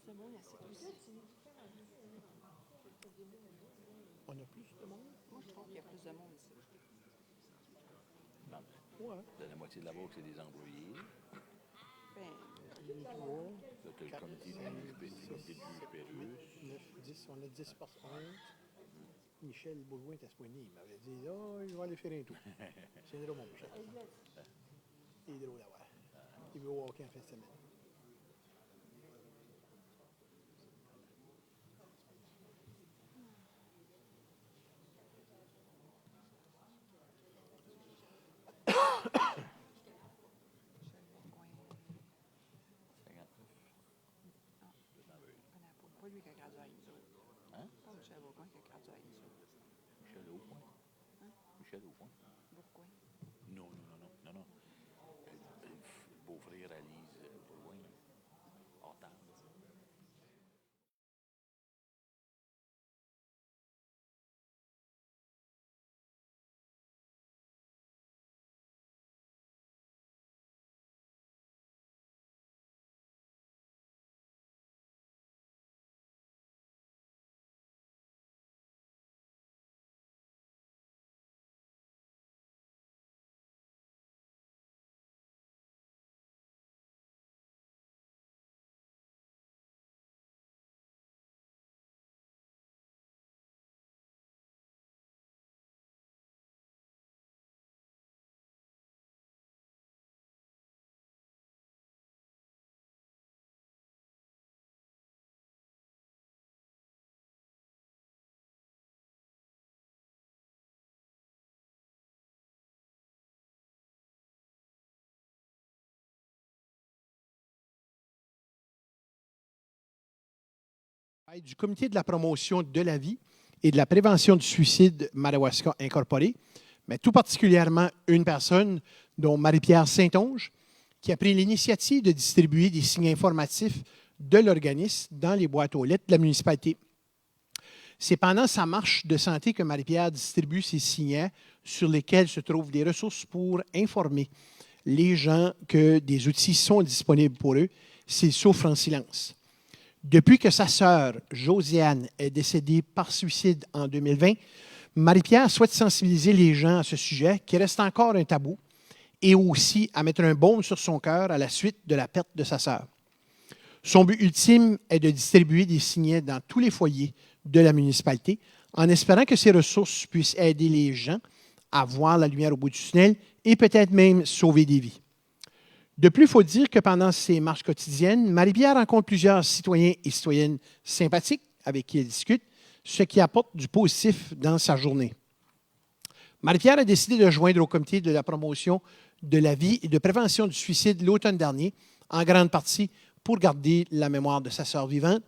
On a plus de monde? Moi, je trouve qu'il y a plus de monde ici. Ouais. La moitié de la banque, c'est des employés. Ben, 3, Là, tu as le comité du juge Pérus. 9, 10. On a 10 personnes. Michel Bourgoin était soigné. Il m'avait dit, oh, je vais aller faire un tour. C'est drôle, mon Michel. Il est drôle d'avoir. Il veut walker en fin de semaine. pas lui qui a gradué avec nous autres. Hein? Pas Michel Bourgoin qui a gradué avec nous autres. Michel Aupoint. Hein? Michel Aupoint. Bourgoin. Non. Beau-frère à Lise Bourgoin. Hortense. Du comité de la promotion de la vie et de la prévention du suicide Madawaska Incorporé, mais tout particulièrement une personne, dont Marie-Pierre Saint-Onge, qui a pris l'initiative de distribuer des signes informatifs de l'organisme dans les boîtes aux lettres de la municipalité. C'est pendant sa marche de santé que Marie-Pierre distribue ces signets sur lesquels se trouvent des ressources pour informer les gens que des outils sont disponibles pour eux s'ils souffrent en silence. Depuis que sa sœur, Josiane, est décédée par suicide en 2020, Marie-Pierre souhaite sensibiliser les gens à ce sujet qui reste encore un tabou et aussi à mettre un baume sur son cœur à la suite de la perte de sa sœur. Son but ultime est de distribuer des signets dans tous les foyers de la municipalité en espérant que ces ressources puissent aider les gens à voir la lumière au bout du tunnel et peut-être même sauver des vies. De plus, il faut dire que pendant ses marches quotidiennes, Marie-Pierre rencontre plusieurs citoyens et citoyennes sympathiques avec qui elle discute, ce qui apporte du positif dans sa journée. Marie-Pierre a décidé de joindre au comité de la promotion de la vie et de prévention du suicide l'automne dernier, en grande partie pour garder la mémoire de sa sœur vivante,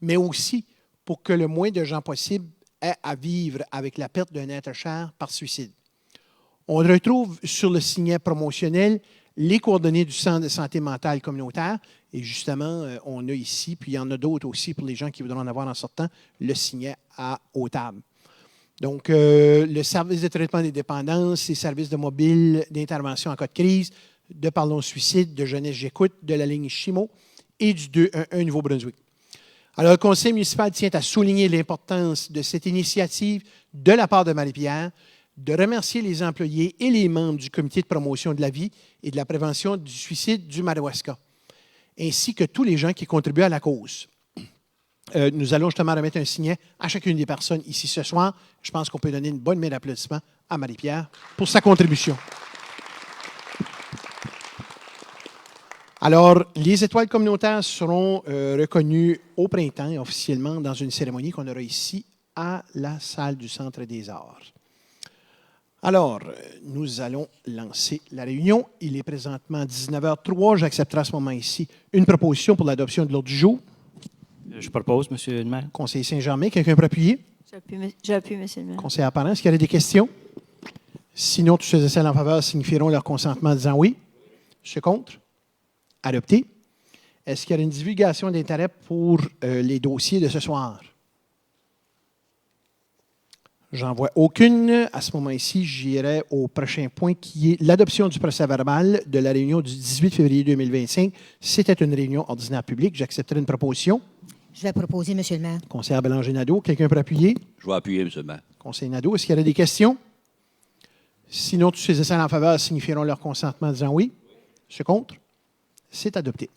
mais aussi pour que le moins de gens possible aient à vivre avec la perte d'un être cher par suicide. On retrouve sur le signet promotionnel les coordonnées du Centre de santé mentale communautaire. Et justement, on a ici, puis il y en a d'autres aussi pour les gens qui voudront en avoir en sortant, le signet aux tables. Donc, le service de traitement des dépendances, les services de mobile d'intervention en cas de crise, de Parlons Suicide, de Jeunesse J'écoute, de la ligne Chimo et du 211 Nouveau-Brunswick. Alors, le conseil municipal tient à souligner l'importance de cette initiative de la part de Marie-Pierre, de remercier les employés et les membres du comité de promotion de la vie et de la prévention du suicide du Madawaska, ainsi que tous les gens qui contribuent à la cause. Nous allons justement remettre un signet à chacune des personnes ici ce soir. Je pense qu'on peut donner une bonne main d'applaudissement à Marie-Pierre pour sa contribution. Alors, les étoiles communautaires seront reconnues au printemps officiellement dans une cérémonie qu'on aura ici à la salle du Centre des Arts. Alors, nous allons lancer la réunion. Il est présentement 19h03. J'accepterai à ce moment ici une proposition pour l'adoption de l'ordre du jour. Je propose, M. le maire. Conseiller Saint-Germain, quelqu'un peut appuyer? J'appuie, M. le maire. Conseiller Apparent, est-ce qu'il y a des questions? Sinon, tous ceux et celles en faveur signifieront leur consentement en disant oui. Ceux contre? Adopté. Est-ce qu'il y a une divulgation d'intérêt pour les dossiers de ce soir? J'en vois aucune. À ce moment-ci, j'irai au prochain point qui est l'adoption du procès-verbal de la réunion du 18 février 2025. C'était une réunion ordinaire publique. J'accepterai une proposition. Je vais proposer, M. le maire. Conseillère Bélanger-Nadeau, quelqu'un peut appuyer? Je vais appuyer, M. le maire. Conseiller Nadeau, est-ce qu'il y a des questions? Sinon, tous ces essais en faveur signifieront leur consentement en disant oui. Ce contre? C'est adopté.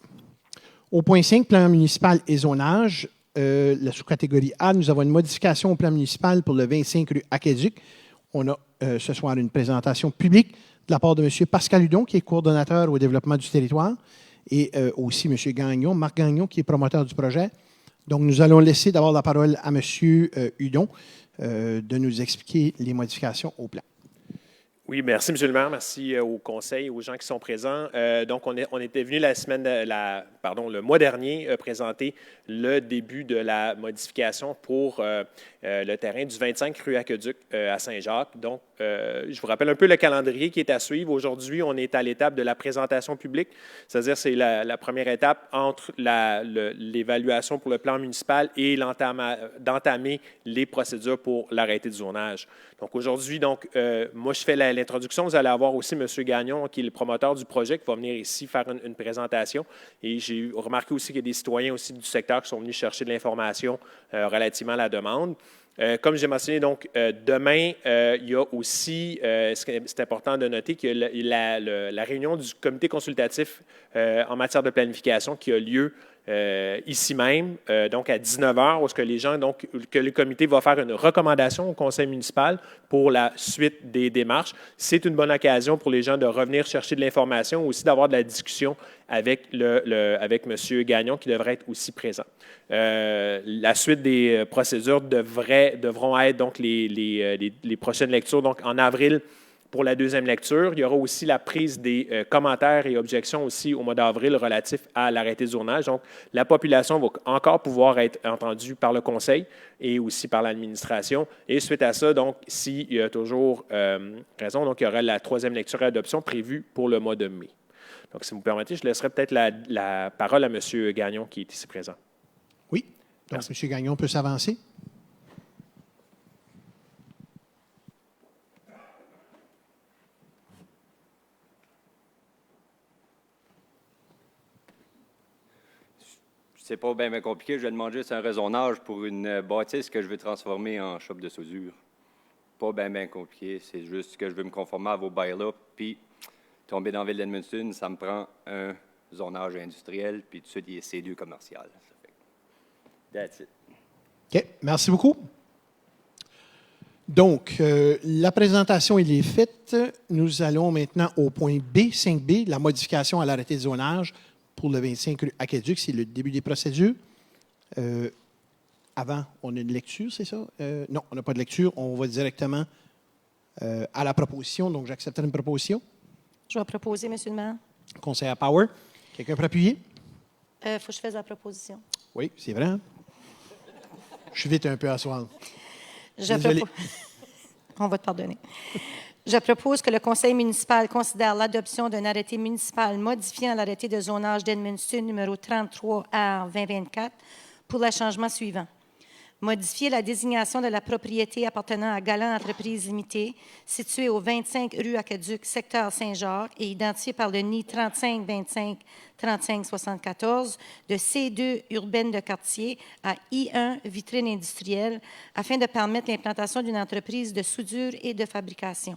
Au point 5, plan municipal et zonage. La sous-catégorie A, nous avons une modification au plan municipal pour le 25 rue Aqueduc. On a ce soir une présentation publique de la part de M. Pascal Hudon, qui est coordonnateur au développement du territoire, et aussi M. Gagnon, Marc Gagnon, qui est promoteur du projet. Donc, nous allons laisser d'abord la parole à M. Hudon de nous expliquer les modifications au plan. Oui, merci, M. le maire. Merci au conseil, aux gens qui sont présents. Donc, on était venu le mois dernier présenter le début de la modification pour le terrain du 25 rue Aqueduc à Saint-Jacques. Donc, je vous rappelle un peu le calendrier qui est à suivre. Aujourd'hui, on est à l'étape de la présentation publique, c'est-à-dire c'est la première étape entre l'évaluation pour le plan municipal et d'entamer les procédures pour l'arrêté de zonage. Donc, aujourd'hui, moi, je fais l'introduction. Vous allez avoir aussi M. Gagnon, qui est le promoteur du projet, qui va venir ici faire une présentation. Et j'ai remarqué aussi qu'il y a des citoyens aussi du secteur qui sont venus chercher de l'information relativement à la demande. Comme j'ai mentionné, donc, demain, il y a aussi, c'est important de noter qu'il y a la réunion du comité consultatif en matière de planification qui a lieu ici même, donc à 19h, où que le comité va faire une recommandation au conseil municipal pour la suite des démarches. C'est une bonne occasion pour les gens de revenir chercher de l'information, aussi d'avoir de la discussion avec M. Gagnon, qui devrait être aussi présent. La suite des procédures devront être donc les prochaines lectures, donc en avril. Pour la deuxième lecture, il y aura aussi la prise des commentaires et objections aussi au mois d'avril relatifs à l'arrêté de zonage. Donc, la population va encore pouvoir être entendue par le conseil et aussi par l'administration. Et suite à ça, donc, s'il y a toujours raison, donc, il y aura la troisième lecture et adoption prévue pour le mois de mai. Donc, si vous me permettez, je laisserai peut-être la parole à M. Gagnon qui est ici présent. Oui. Donc, M. Gagnon peut s'avancer. C'est pas bien compliqué. Je vais demander juste un raisonnage pour une bâtisse que je veux transformer en shop de soudure. Pas bien compliqué. C'est juste que je veux me conformer à vos bails-là. Puis, tomber dans la ville d'Edmundston, ça me prend un zonage industriel, puis tout de suite, il y a C2 commercial. That's it. OK. Merci beaucoup. Donc, la présentation elle est faite. Nous allons maintenant au point B, 5B, la modification à l'arrêté de zonage pour le 25 rue Aqueduc. C'est le début des procédures. Avant, on a une lecture, c'est ça? Non, on n'a pas de lecture. On va directement à la proposition. Donc, j'accepterai une proposition. Je vais proposer, M. le maire. Conseiller Power. Quelqu'un peut appuyer? Il faut que je fasse la proposition. Oui, c'est vrai. Hein? Je suis vite un peu à soir. Désolé. On va te pardonner. Je propose que le conseil municipal considère l'adoption d'un arrêté municipal modifiant l'arrêté de zonage d'Edmundston numéro 33R-2024 pour le changement suivant. Modifier la désignation de la propriété appartenant à Galant Entreprises Limitée, située au 25 rue Aqueduc, secteur Saint-Jacques, et identifiée par le NI 3525-3574 de C2 urbaine de quartier à I1 vitrine industrielle, afin de permettre l'implantation d'une entreprise de soudure et de fabrication.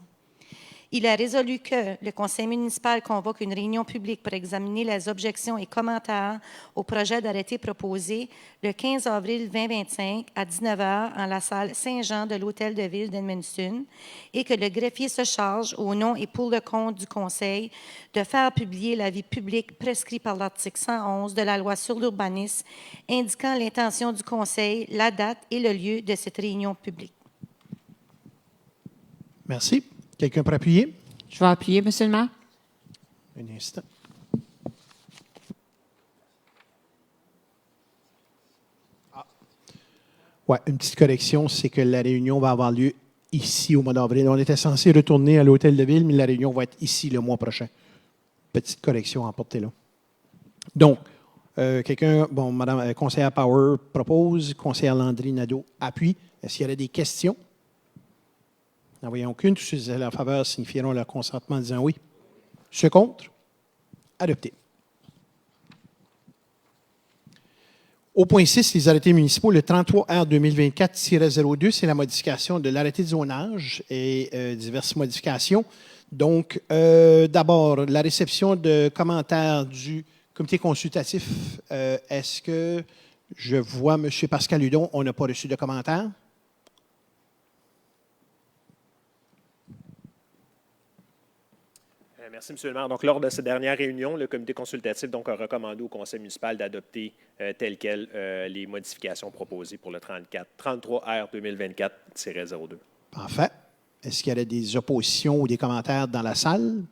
Il est résolu que le conseil municipal convoque une réunion publique pour examiner les objections et commentaires au projet d'arrêté proposé le 15 avril 2025 à 19h en la salle Saint-Jean de l'Hôtel de Ville d'Edmundston et que le greffier se charge, au nom et pour le compte du conseil, de faire publier l'avis public prescrit par l'article 111 de la loi sur l'urbanisme indiquant l'intention du conseil, la date et le lieu de cette réunion publique. Merci. Quelqu'un pour appuyer? Je vais appuyer, M. le maire. Un instant. Oui, une petite correction, c'est que la réunion va avoir lieu ici au mois d'avril. On était censé retourner à l'Hôtel de Ville, mais la réunion va être ici le mois prochain. Petite correction à apporter là. Donc, quelqu'un, bon, Madame conseillère Power propose, conseillère Landry Nadeau appuie. Est-ce qu'il y aurait des questions? N'en voyons aucune. Tous ceux qui sont en faveur signifieront leur consentement en disant oui. Ceux contre? Adopté. Au point 6, les arrêtés municipaux, le 33R 2024-02, c'est la modification de l'arrêté de zonage et diverses modifications. Donc, d'abord, la réception de commentaires du comité consultatif. Est-ce que je vois M. Pascal Hudon, on n'a pas reçu de commentaires? Merci, M. le maire. Donc, lors de cette dernière réunion, le comité consultatif donc, a recommandé au conseil municipal d'adopter telles quelles les modifications proposées pour le 33R 2024-02. Parfait. Est-ce qu'il y a des oppositions ou des commentaires dans la salle?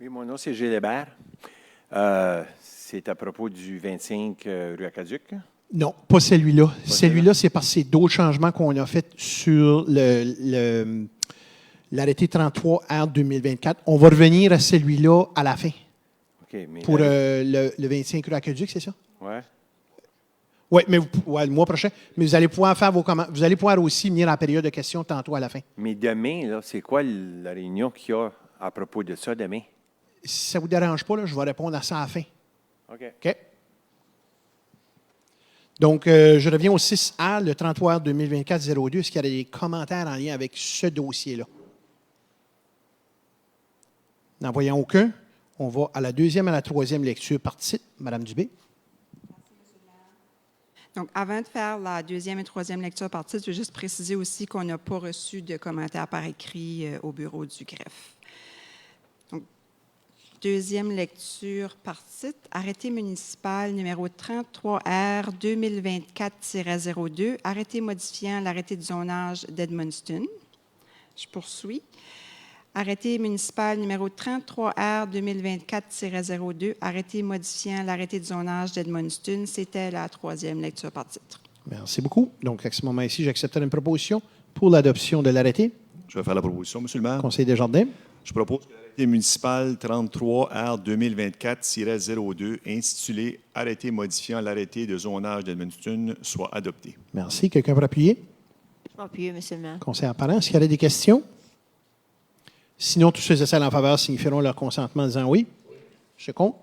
Oui, mon nom, c'est Gilles Hébert. C'est à propos du 25 rue Aquaduc. Non, pas celui-là. Celui-là, c'est parce que c'est d'autres changements qu'on a faits sur l'arrêté 33R 2024. On va revenir à celui-là à la fin. OK, mais Pour le 25 rue Aquaduc, c'est ça? Oui. Oui, mais le mois prochain. Mais vous allez pouvoir faire vos commentaires. Vous allez pouvoir aussi venir en période de questions tantôt à la fin. Mais demain, là, c'est quoi la réunion qu'il y a à propos de ça demain? Si ça ne vous dérange pas, là, je vais répondre à ça à la fin. OK. OK? Donc, je reviens au 6A, le 33R 2024-02. Est-ce qu'il y a des commentaires en lien avec ce dossier-là? N'en voyant aucun, on va à la deuxième et à la troisième lecture par titre. Madame Dubé. Donc, avant de faire la deuxième et troisième lecture par titre, je veux juste préciser aussi qu'on n'a pas reçu de commentaires par écrit au bureau du greffe. Donc, deuxième lecture par titre, arrêté municipal numéro 33R 2024-02, arrêté modifiant l'arrêté de zonage d'Edmundston. Je poursuis. Arrêté municipal numéro 33R 2024-02, arrêté modifiant l'arrêté de zonage d'Edmundston. C'était la troisième lecture par titre. Merci beaucoup. Donc, à ce moment-ci, j'accepte une proposition pour l'adoption de l'arrêté. Je vais faire la proposition, M. le maire. Conseil Desjardins. Je propose que l'arrêté municipal 33R 2024-02, intitulé « Arrêté modifiant l'arrêté de zonage d'Edmundston » soit adopté. Merci. Quelqu'un pour appuyer? Je vais appuyer, M. le maire. Conseil apparent. Est-ce qu'il y a des questions? Sinon, tous ceux et celles en faveur signifieront leur consentement en disant oui. Je compte.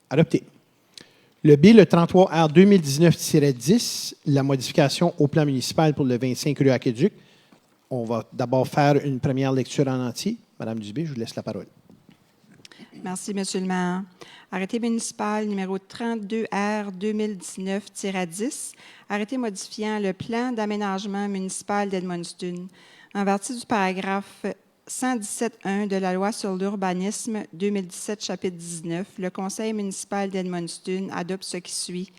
Adopté. Le B, le 33R 2019-10, la modification au plan municipal pour le 25 rue Aqueduc. On va d'abord faire une première lecture en entier. Madame Dubé, je vous laisse la parole. Merci, M. le maire. Arrêté municipal numéro 32R 2019-10, arrêté modifiant le plan d'aménagement municipal d'Edmundston. En vertu du paragraphe 117.1 de la loi sur l'urbanisme 2017, chapitre 19, le conseil municipal d'Edmundston adopte ce qui suit.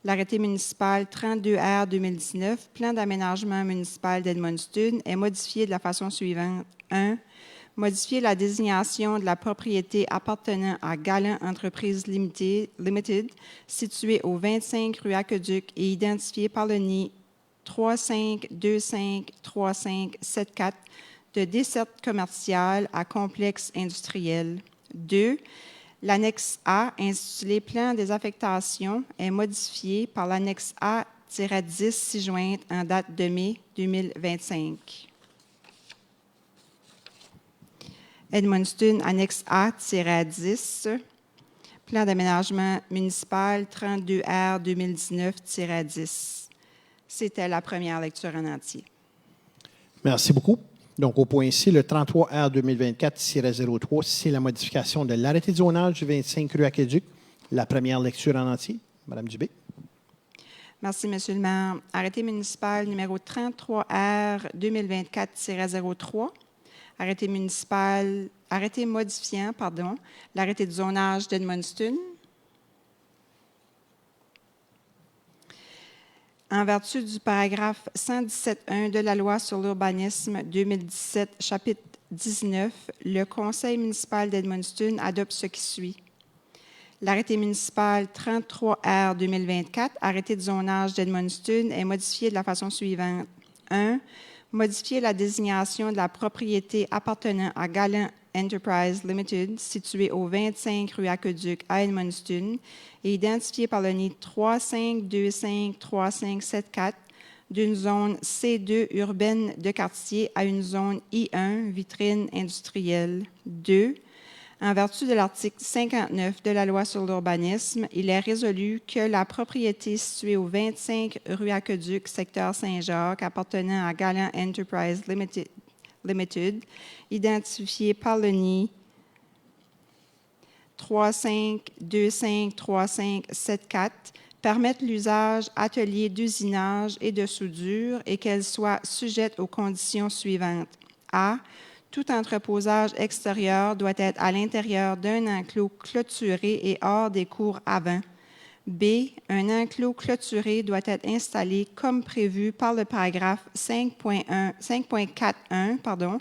L'arrêté municipal 32R 2019, plan d'aménagement municipal d'Edmundston, est modifié de la façon suivante. 1. Modifier la désignation de la propriété appartenant à Galant Entreprises Limited, située au 25 rue Aqueduc et identifiée par le NI 35253574 de desserte commerciale à complexe industriel. 2. L'annexe A, intitulée Plan des affectations, est modifiée par l'annexe A-10 ci-jointe en date de mai 2025. Edmundston, annexe A-10, Plan d'aménagement municipal 32R 2019-10. C'était la première lecture en entier. Merci beaucoup. Donc, au point C, le 33R 2024-03, c'est la modification de l'arrêté de zonage du 25 rue Aqueduc. La première lecture en entier. Madame Dubé. Merci, M. le maire. Arrêté municipal numéro 33R 2024-03. Arrêté modifiant, l'arrêté de zonage d'Edmundston. En vertu du paragraphe 117.1 de la loi sur l'urbanisme 2017, chapitre 19, le conseil municipal d'Edmundston adopte ce qui suit. L'arrêté municipal 33R 2024, arrêté de zonage d'Edmundston, est modifié de la façon suivante. 1. Modifier la désignation de la propriété appartenant à Galant Enterprise Limited, situé au 25 rue Aqueduc à Edmundston, et identifié par le NID 35253574 d'une zone C2 urbaine de quartier à une zone I1 vitrine industrielle. 2. En vertu de l'article 59 de la Loi sur l'urbanisme, il est résolu que la propriété située au 25 rue Aqueduc, secteur Saint-Jacques, appartenant à Galant Enterprise Limited, identifiée par le NI 35253574, permette l'usage atelier d'usinage et de soudure et qu'elle soit sujette aux conditions suivantes. A. Tout entreposage extérieur doit être à l'intérieur d'un enclos clôturé et hors des cours avant. B. Un enclos clôturé doit être installé comme prévu par le paragraphe 5.41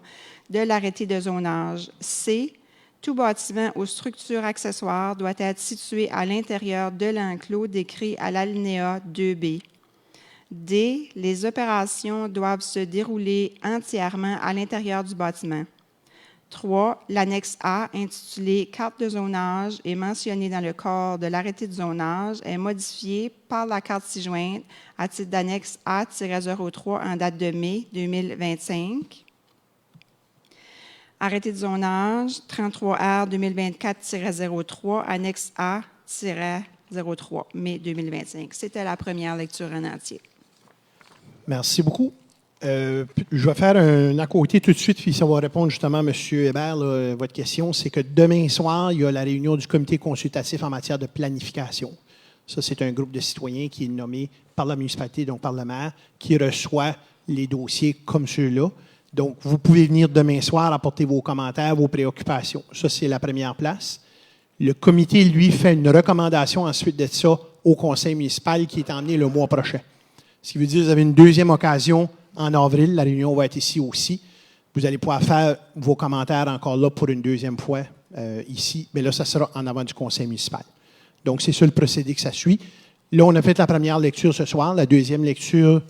de l'arrêté de zonage. C. Tout bâtiment ou structure accessoire doit être situé à l'intérieur de l'enclos décrit à l'alinéa 2B. D. Les opérations doivent se dérouler entièrement à l'intérieur du bâtiment. 3. L'annexe A, intitulée « Carte de zonage » et mentionnée dans le corps de l'arrêté de zonage, est modifiée par la carte ci-jointe à titre d'annexe A-03 en date de mai 2025. Arrêté de zonage 33R 2024-03, annexe A-03, mai 2025. C'était la première lecture en entier. Merci beaucoup. Je vais faire un à côté tout de suite, puis ça va répondre justement à M. Hébert. Là, votre question, c'est que demain soir, il y a la réunion du comité consultatif en matière de planification. Ça, c'est un groupe de citoyens qui est nommé par la municipalité, donc par le maire, qui reçoit les dossiers comme ceux-là. Donc, vous pouvez venir demain soir apporter vos commentaires, vos préoccupations. Ça, c'est la première place. Le comité, lui, fait une recommandation ensuite de ça au conseil municipal qui est emmené le mois prochain. Ce qui veut dire que vous avez une deuxième occasion en avril. La réunion va être ici aussi. Vous allez pouvoir faire vos commentaires encore là pour une deuxième fois ici. Mais là, ça sera en avant du conseil municipal. Donc, c'est ça le procédé que ça suit. Là, on a fait la première lecture ce soir. La deuxième lecture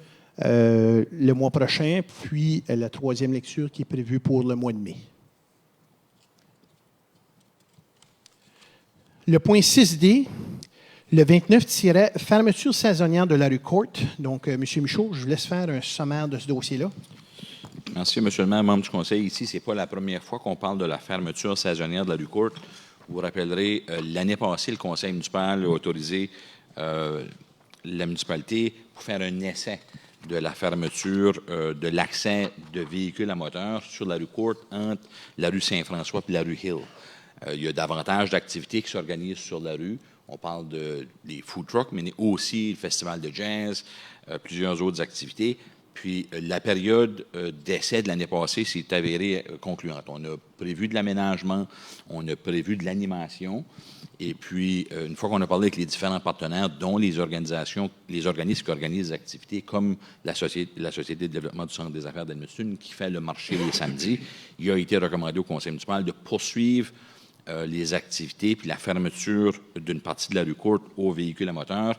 le mois prochain. Puis la troisième lecture qui est prévue pour le mois de mai. Le point 6D. Le 29 « Fermeture saisonnière de la rue Courte ». Donc, M. Michaud, je vous laisse faire un sommaire de ce dossier-là. Merci, M. le maire, membre du conseil. Ici, ce n'est pas la première fois qu'on parle de la fermeture saisonnière de la rue Courte. Vous vous rappellerez, l'année passée, le conseil municipal a autorisé la municipalité pour faire un essai de la fermeture de l'accès de véhicules à moteur sur la rue Courte entre la rue Saint-François et la rue Hill. Il y a davantage d'activités qui s'organisent sur la rue. On parle des food trucks, mais aussi le festival de jazz, plusieurs autres activités. Puis la période d'essai de l'année passée s'est avérée concluante. On a prévu de l'aménagement, on a prévu de l'animation. Et puis, une fois qu'on a parlé avec les différents partenaires, dont les organismes qui organisent des activités, comme la Société de développement du Centre des affaires d'Edmundston, qui fait le marché les samedis, il a été recommandé au conseil municipal de poursuivre les activités puis la fermeture d'une partie de la rue Courte aux véhicules à moteur,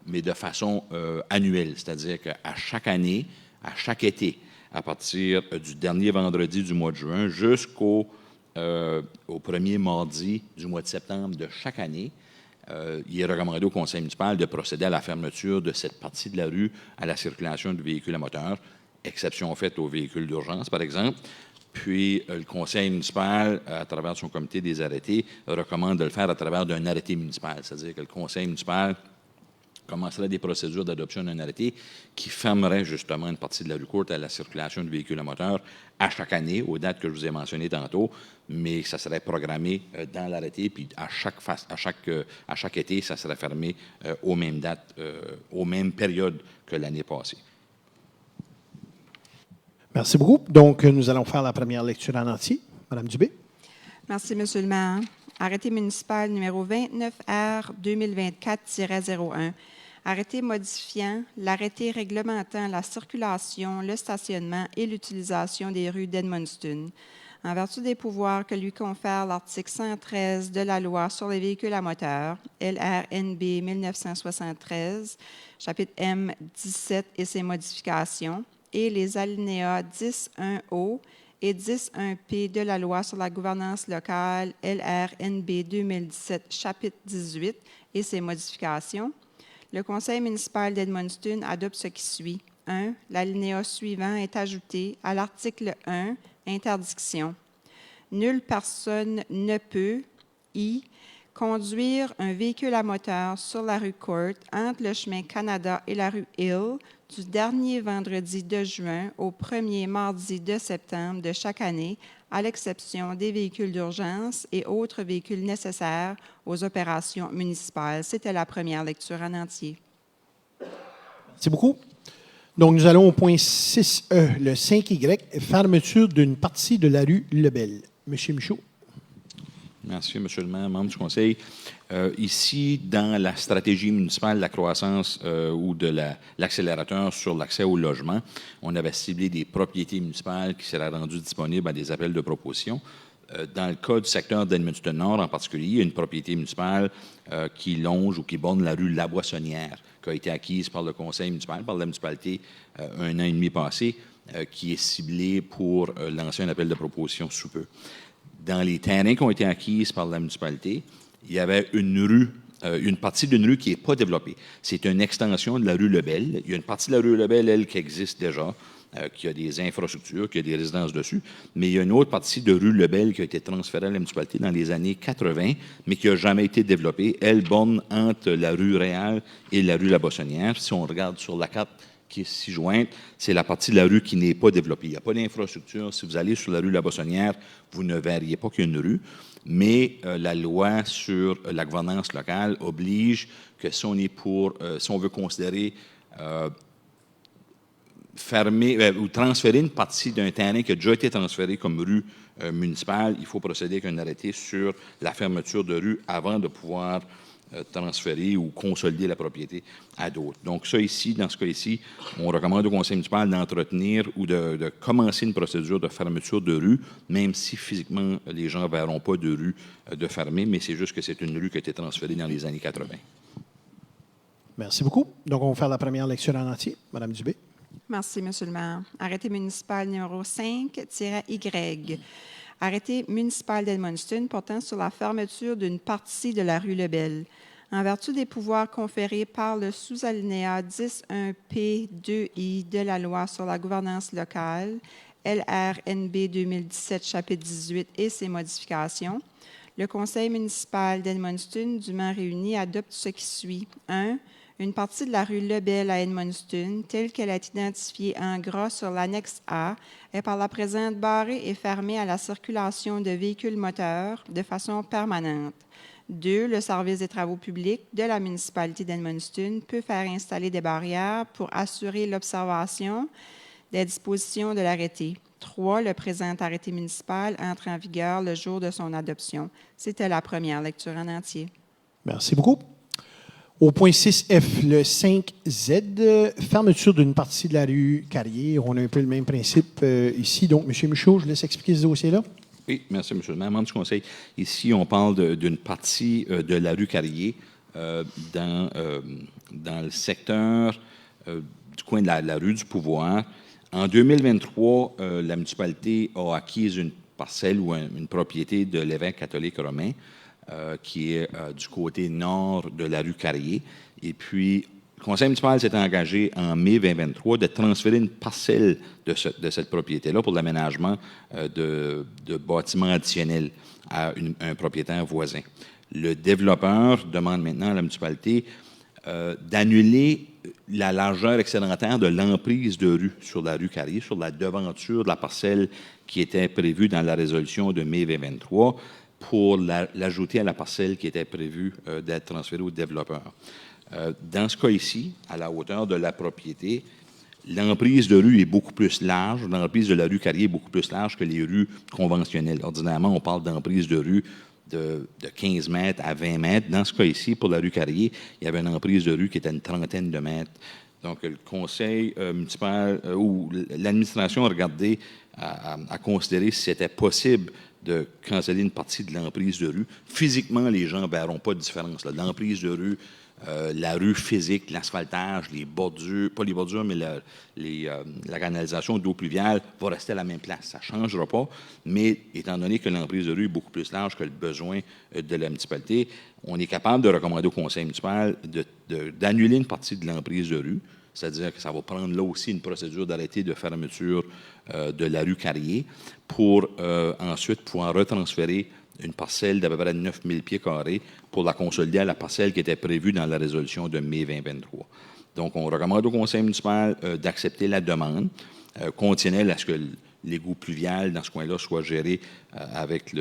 mais de façon annuelle, c'est-à-dire qu'à chaque année, à chaque été, à partir du dernier vendredi du mois de juin jusqu'au premier mardi du mois de septembre de chaque année, il est recommandé au conseil municipal de procéder à la fermeture de cette partie de la rue à la circulation de véhicules à moteur, exception faite aux véhicules d'urgence, par exemple. Puis, le conseil municipal, à travers son comité des arrêtés, recommande de le faire à travers d'un arrêté municipal. C'est-à-dire que le conseil municipal commencerait des procédures d'adoption d'un arrêté qui fermerait justement une partie de la rue Courte à la circulation de véhicules à moteur à chaque année, aux dates que je vous ai mentionnées tantôt, mais ça serait programmé dans l'arrêté, puis à chaque été, ça serait fermé aux mêmes dates, aux mêmes périodes que l'année passée. Merci beaucoup. Donc, nous allons faire la première lecture en entier. Madame Dubé. Merci, M. le maire. Arrêté municipal numéro 29R 2024-01. Arrêté modifiant l'arrêté réglementant la circulation, le stationnement et l'utilisation des rues d'Edmundston. En vertu des pouvoirs que lui confère l'article 113 de la Loi sur les véhicules à moteur, LRNB 1973, chapitre M 17 et ses modifications, et les alinéas 10.1o et 10.1p de la loi sur la gouvernance locale LRNB 2017, chapitre 18 et ses modifications, le Conseil municipal d'Edmundston adopte ce qui suit. 1. L'alinéa suivant est ajouté à l'article 1, interdiction. Nulle personne ne peut, conduire un véhicule à moteur sur la rue Court entre le chemin Canada et la rue Hill du dernier vendredi de juin au premier mardi de septembre de chaque année, à l'exception des véhicules d'urgence et autres véhicules nécessaires aux opérations municipales. C'était la première lecture en entier. Merci beaucoup. Donc, nous allons au point 6E, le 5Y, fermeture d'une partie de la rue Lebel. Monsieur Michaud. Merci, M. le maire, membre du Conseil. Ici, dans la stratégie municipale de la croissance ou de l'accélérateur sur l'accès au logement, on avait ciblé des propriétés municipales qui seraient rendues disponibles à des appels de proposition. Dans le cas du secteur d'Edmundston Nord en particulier, il y a une propriété municipale qui longe ou qui borne la rue La Boissonnière, qui a été acquise par le Conseil municipal, par la municipalité un an et demi passé, qui est ciblée pour lancer un appel de proposition sous peu. Dans les terrains qui ont été acquises par la municipalité, il y avait une partie d'une rue qui n'est pas développée. C'est une extension de la rue Lebel. Il y a une partie de la rue Lebel, elle, qui existe déjà, qui a des infrastructures, qui a des résidences dessus, mais il y a une autre partie de rue Lebel qui a été transférée à la municipalité dans les années 80, mais qui n'a jamais été développée. Elle borne entre la rue Réal et la rue La Boissonnière. Si on regarde sur la carte qui est ici jointe, c'est la partie de la rue qui n'est pas développée. Il n'y a pas d'infrastructure. Si vous allez sur la rue La Boissonnière, vous ne verriez pas qu'il y a une rue, mais la loi sur la gouvernance locale oblige que si on veut considérer fermer ou transférer une partie d'un terrain qui a déjà été transféré comme rue municipale, il faut procéder avec un arrêté sur la fermeture de rue avant de pouvoir transférer ou consolider la propriété à d'autres. Donc ça ici, dans ce cas ici, on recommande au conseil municipal d'entretenir ou de commencer une procédure de fermeture de rue, même si physiquement les gens ne verront pas de rue de fermer, mais c'est juste que c'est une rue qui a été transférée dans les années 80. Merci beaucoup. Donc, on va faire la première lecture en entier. Madame Dubé. Merci, M. le maire. Arrêté municipal numéro 5-Y. Arrêté municipal d'Edmundston portant sur la fermeture d'une partie de la rue Lebel. En vertu des pouvoirs conférés par le sous-alinéa 10.1p2i de la loi sur la gouvernance locale, LRNB 2017, chapitre 18 et ses modifications, le conseil municipal d'Edmundston, dûment réuni, adopte ce qui suit. 1. Une partie de la rue Lebel à Edmundston, telle qu'elle est identifiée en gras sur l'annexe A, est par la présente barrée et fermée à la circulation de véhicules moteurs de façon permanente. 2. Le service des travaux publics de la municipalité d'Edmundston peut faire installer des barrières pour assurer l'observation des dispositions de l'arrêté. 3. Le présent arrêté municipal entre en vigueur le jour de son adoption. C'était la première lecture en entier. Merci beaucoup. Au point 6F, le 5Z, fermeture d'une partie de la rue Carrier. On a un peu le même principe ici. Donc, M. Michaud, je laisse expliquer ce dossier-là. Oui, merci, M. le maire, membre du conseil. Ici, on parle d'une partie de la rue Carrier dans le secteur du coin de la rue du Pouvoir. En 2023, la municipalité a acquis une parcelle ou une propriété de l'évêque catholique romain qui est du côté nord de la rue Carrier. Et puis, le conseil municipal s'est engagé en mai 2023 de transférer une parcelle de cette propriété-là pour l'aménagement de bâtiments additionnels à un propriétaire voisin. Le développeur demande maintenant à la municipalité d'annuler la largeur excédentaire de l'emprise de rue sur la rue Carrier, sur la devanture de la parcelle qui était prévue dans la résolution de mai 2023, pour l'ajouter à la parcelle qui était prévue d'être transférée au développeur. Dans ce cas ici, à la hauteur de la propriété, l'emprise de rue est beaucoup plus large. L'emprise de la rue Carrier est beaucoup plus large que les rues conventionnelles. Ordinairement, on parle d'emprise de rue de 15 mètres à 20 mètres. Dans ce cas ici, pour la rue Carrier, il y avait une emprise de rue qui était une trentaine de mètres. Donc, le conseil municipal ou l'administration a regardé, à considérer si c'était possible de canceller une partie de l'emprise de rue. Physiquement, les gens ne verront pas de différence. L'emprise de rue, la rue physique, l'asphaltage, les bordures, pas les bordures, mais la canalisation d'eau pluviale va rester à la même place. Ça ne changera pas, mais étant donné que l'emprise de rue est beaucoup plus large que le besoin de la municipalité, on est capable de recommander au conseil municipal d'annuler une partie de l'emprise de rue, c'est-à-dire que ça va prendre là aussi une procédure d'arrêté de fermeture de la rue Carrier pour ensuite pouvoir retransférer une parcelle d'à peu près 9 000 pieds carrés pour la consolider à la parcelle qui était prévue dans la résolution de mai 2023. Donc, on recommande au conseil municipal d'accepter la demande conditionnelle à ce que l'égout pluvial dans ce coin-là soit géré avec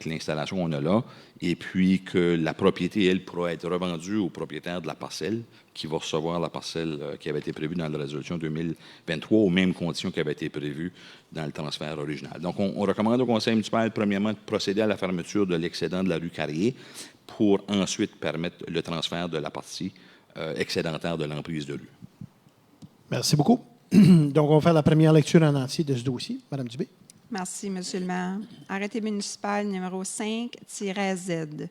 l'installation qu'on a là, et puis que la propriété, elle, pourra être revendue au propriétaire de la parcelle qui va recevoir la parcelle qui avait été prévue dans la résolution 2023 aux mêmes conditions qui avaient été prévues dans le transfert original. Donc, on recommande au conseil municipal, premièrement, de procéder à la fermeture de l'excédent de la rue Carrier pour ensuite permettre le transfert de la partie excédentaire de l'emprise de rue. Merci beaucoup. Donc, on va faire la première lecture en entier de ce dossier. Madame Dubé. Merci, Monsieur le maire. Arrêté municipal numéro 5-Z.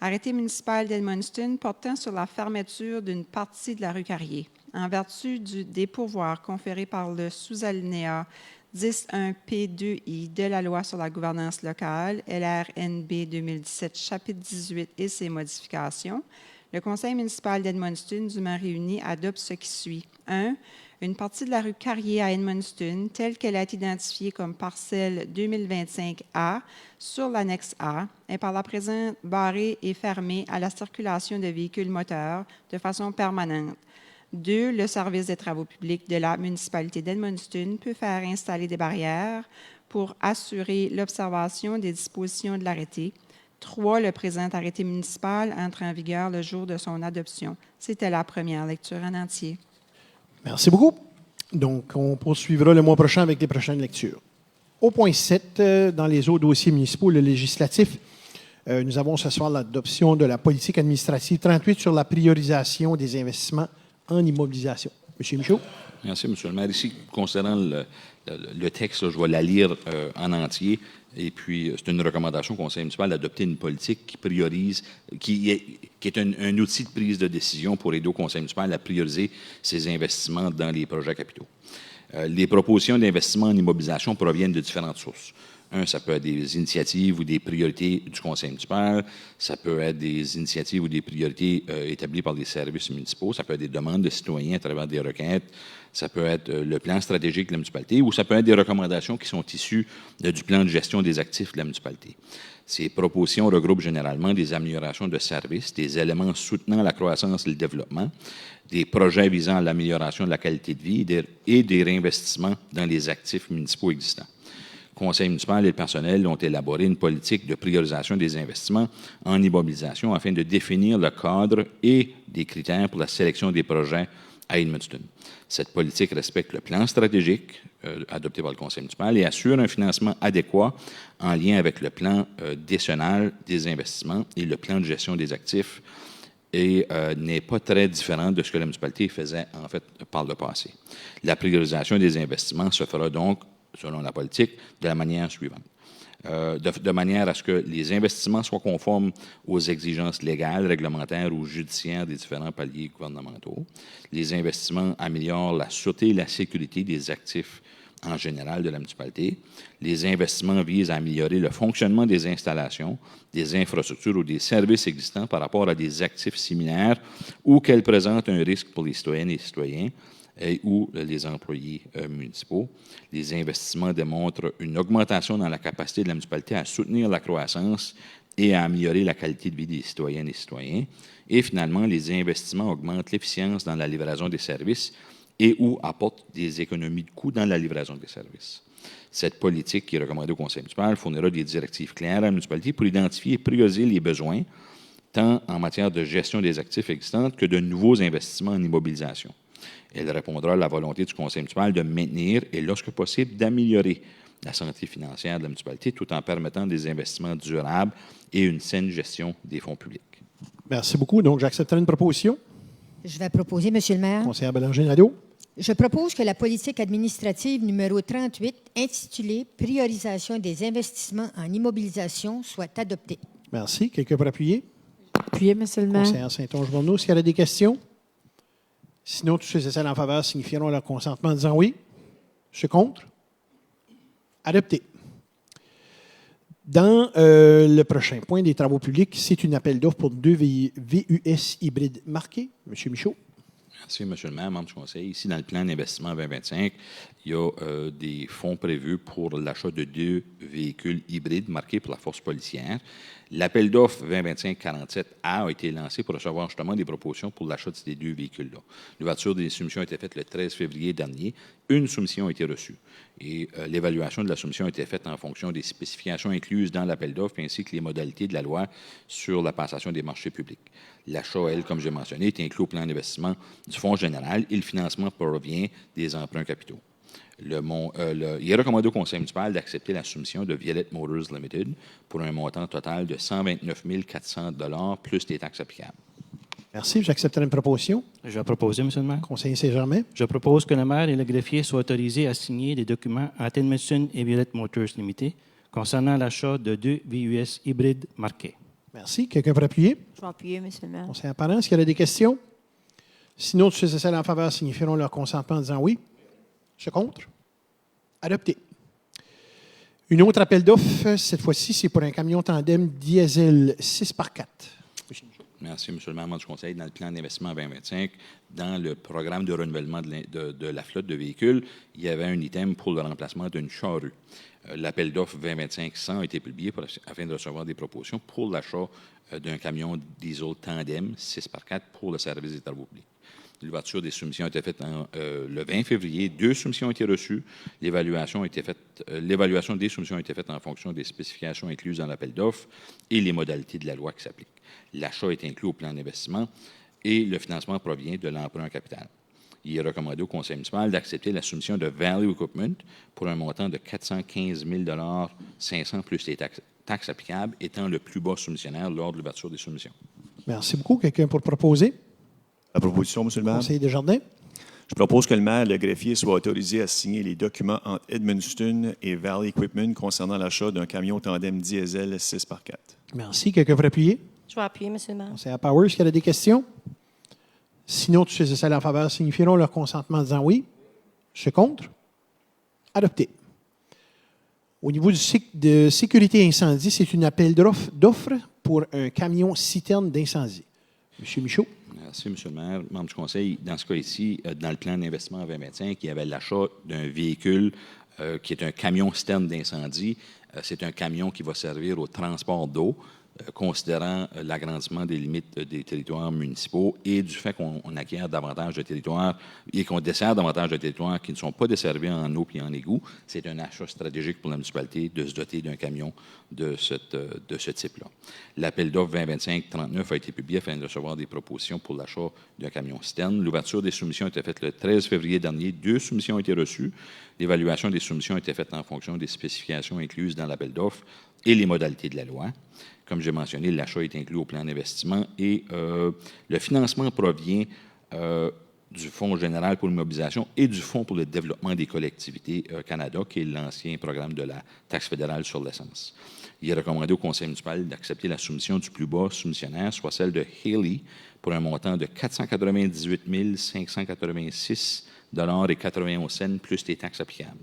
Arrêté municipal d'Edmundston portant sur la fermeture d'une partie de la rue Carrier. En vertu des pourvoirs conférés par le sous-alinéa 10.1p2i de la loi sur la gouvernance locale, LRNB 2017, chapitre 18 et ses modifications, le conseil municipal d'Edmundston, dûment réuni, adopte ce qui suit. 1. Une partie de la rue Carrier à Edmundston, telle qu'elle a été identifiée comme parcelle 2025A sur l'annexe A, est par la présente barrée et fermée à la circulation de véhicules moteurs de façon permanente. 2. Le service des travaux publics de la municipalité d'Edmundston peut faire installer des barrières pour assurer l'observation des dispositions de l'arrêté. 3. Le présent arrêté municipal entre en vigueur le jour de son adoption. C'était la première lecture en entier. Merci beaucoup. Donc, on poursuivra le mois prochain avec les prochaines lectures. Au point 7, dans les autres dossiers municipaux, le législatif, nous avons ce soir l'adoption de la politique administrative 38 sur la priorisation des investissements en immobilisation. Monsieur Michaud. Merci, M. le maire. Ici, concernant le texte, là, je vais la lire en entier. Et puis, c'est une recommandation au conseil municipal d'adopter une politique qui priorise, qui est un outil de prise de décision pour aider au conseil municipal à prioriser ses investissements dans les projets capitaux. Les propositions d'investissement en immobilisation proviennent de différentes sources. Ça peut être des initiatives ou des priorités du conseil municipal. Ça peut être des initiatives ou des priorités établies par les services municipaux. Ça peut être des demandes de citoyens à travers des requêtes. Ça peut être le plan stratégique de la municipalité ou ça peut être des recommandations qui sont issues du plan de gestion des actifs de la municipalité. Ces propositions regroupent généralement des améliorations de services, des éléments soutenant la croissance et le développement, des projets visant à l'amélioration de la qualité de vie et des réinvestissements dans les actifs municipaux existants. Le conseil municipal et le personnel ont élaboré une politique de priorisation des investissements en immobilisation afin de définir le cadre et des critères pour la sélection des projets à Edmundston. Cette politique respecte le plan stratégique adopté par le conseil municipal et assure un financement adéquat en lien avec le plan décennal des investissements et le plan de gestion des actifs et n'est pas très différent de ce que la municipalité faisait en fait par le passé. La priorisation des investissements se fera donc selon la politique, de la manière suivante. De manière à ce que les investissements soient conformes aux exigences légales, réglementaires ou judiciaires des différents paliers gouvernementaux. Les investissements améliorent la sûreté et la sécurité des actifs en général de la municipalité. Les investissements visent à améliorer le fonctionnement des installations, des infrastructures ou des services existants par rapport à des actifs similaires ou qu'elles présentent un risque pour les citoyennes et les citoyens ou les employés municipaux. Les investissements démontrent une augmentation dans la capacité de la municipalité à soutenir la croissance et à améliorer la qualité de vie des citoyennes et citoyens. Et finalement, les investissements augmentent l'efficience dans la livraison des services et ou apportent des économies de coûts dans la livraison des services. Cette politique, qui est recommandée au conseil municipal, fournira des directives claires à la municipalité pour identifier et prioriser les besoins, tant en matière de gestion des actifs existants que de nouveaux investissements en immobilisation. Elle répondra à la volonté du conseil municipal de maintenir et, lorsque possible, d'améliorer la santé financière de la municipalité tout en permettant des investissements durables et une saine gestion des fonds publics. Merci beaucoup. Donc, j'accepterai une proposition. Je vais proposer, Monsieur le maire. Conseillère Bélanger-Nadeau. Je propose que la politique administrative numéro 38, intitulée « Priorisation des investissements en immobilisation » soit adoptée. Merci. Quelqu'un pour appuyer? Appuyé, Monsieur le maire. Conseillère Saint-Onge-Bourneau, s'il y a des questions? Sinon, tous ceux et celles en faveur signifieront leur consentement en disant oui. Ceux contre? Adopté. Dans le prochain point des travaux publics, c'est un appel d'offres pour 2 VUS hybrides marqués. M. Michaud. Merci, M. le maire, membre du conseil. Ici, dans le plan d'investissement 2025, il y a des fonds prévus pour l'achat de 2 véhicules hybrides marqués pour la force policière. L'appel d'offres 2025-47A a été lancé pour recevoir justement des propositions pour l'achat de ces 2 véhicules-là. L'ouverture des soumissions a été faite le 13 février dernier. Une soumission a été reçue. Et l'évaluation de la soumission a été faite en fonction des spécifications incluses dans l'appel d'offres ainsi que les modalités de la loi sur la passation des marchés publics. L'achat, elle, comme j'ai mentionné, est inclus au plan d'investissement du Fonds général et le financement provient des emprunts capitaux. Il est recommandé au conseil municipal d'accepter la soumission de Violet Motors Limited pour un montant total de 129 400 $ plus les taxes applicables. Merci. J'accepterai une proposition. Je vais proposer, M. le maire. Conseiller Saint-Germain. Je propose que le maire et le greffier soient autorisés à signer des documents à Edmundson et Violet Motors Limited concernant l'achat de 2 VUS hybrides marqués. Merci. Quelqu'un pour appuyer? Je vais appuyer, Monsieur le maire. Conseiller Parent, s'il y a des questions? Sinon, tous ceux et celles en faveur signifieront leur consentement en disant oui. Ceux contre? Adopté. Une autre appel d'offres, cette fois-ci, c'est pour un camion tandem diesel 6x4. Merci, M. le maire, membre du conseil. Dans le plan d'investissement 2025, dans le programme de renouvellement de la flotte de véhicules, il y avait un item pour le remplacement d'une charrue. L'appel d'offres 2025-100 a été publié afin de recevoir des propositions pour l'achat d'un camion diesel tandem 6x4 pour le service des travaux publics. L'ouverture des soumissions a été faite le 20 février. 2 soumissions ont été reçues. L'évaluation des soumissions a été faite en fonction des spécifications incluses dans l'appel d'offres et les modalités de la loi qui s'appliquent. L'achat est inclus au plan d'investissement et le financement provient de l'emprunt capital. Il est recommandé au conseil municipal d'accepter la soumission de Value Equipment pour un montant de 415 500 plus les taxes applicables, étant le plus bas soumissionnaire lors de l'ouverture des soumissions. Merci beaucoup. Quelqu'un pour proposer? La proposition, M. le maire. Conseiller Desjardins. Je propose que le maire et le greffier soient autorisés à signer les documents entre Edmundston et Valley Equipment concernant l'achat d'un camion tandem diesel 6x4. Merci. Quelqu'un pour appuyer? Je vais appuyer, M. le maire. Conseiller Powers, est-ce qu'il y a des questions? Sinon, tous ceux et celles en faveur signifieront leur consentement en disant oui. Ceux contre? Adopté. Au niveau du cycle de sécurité incendie, c'est une appel d'offres pour un camion citerne d'incendie. M. Michaud. Merci, M. le maire, membre du conseil. Dans ce cas ici, dans le plan d'investissement 2025, il y avait l'achat d'un véhicule qui est un camion citerne d'incendie. C'est un camion qui va servir au transport d'eau, considérant l'agrandissement des limites des territoires municipaux et du fait qu'on acquiert davantage de territoires et qu'on dessert davantage de territoires qui ne sont pas desservis en eau et en égout. C'est un achat stratégique pour la municipalité de se doter d'un camion de ce type-là. L'appel d'offres 2025-39 a été publié afin de recevoir des propositions pour l'achat d'un camion citerne. L'ouverture des soumissions a été faite le 13 février dernier. 2 soumissions ont été reçues. L'évaluation des soumissions a été faite en fonction des spécifications incluses dans l'appel d'offres et les modalités de la loi. Comme j'ai mentionné, l'achat est inclus au plan d'investissement et le financement provient du Fonds général pour l'immobilisation et du Fonds pour le développement des collectivités Canada, qui est l'ancien programme de la taxe fédérale sur l'essence. Il est recommandé au conseil municipal d'accepter la soumission du plus bas soumissionnaire, soit celle de Haley, pour un montant de 498 586 $ et 91 cents plus les taxes applicables.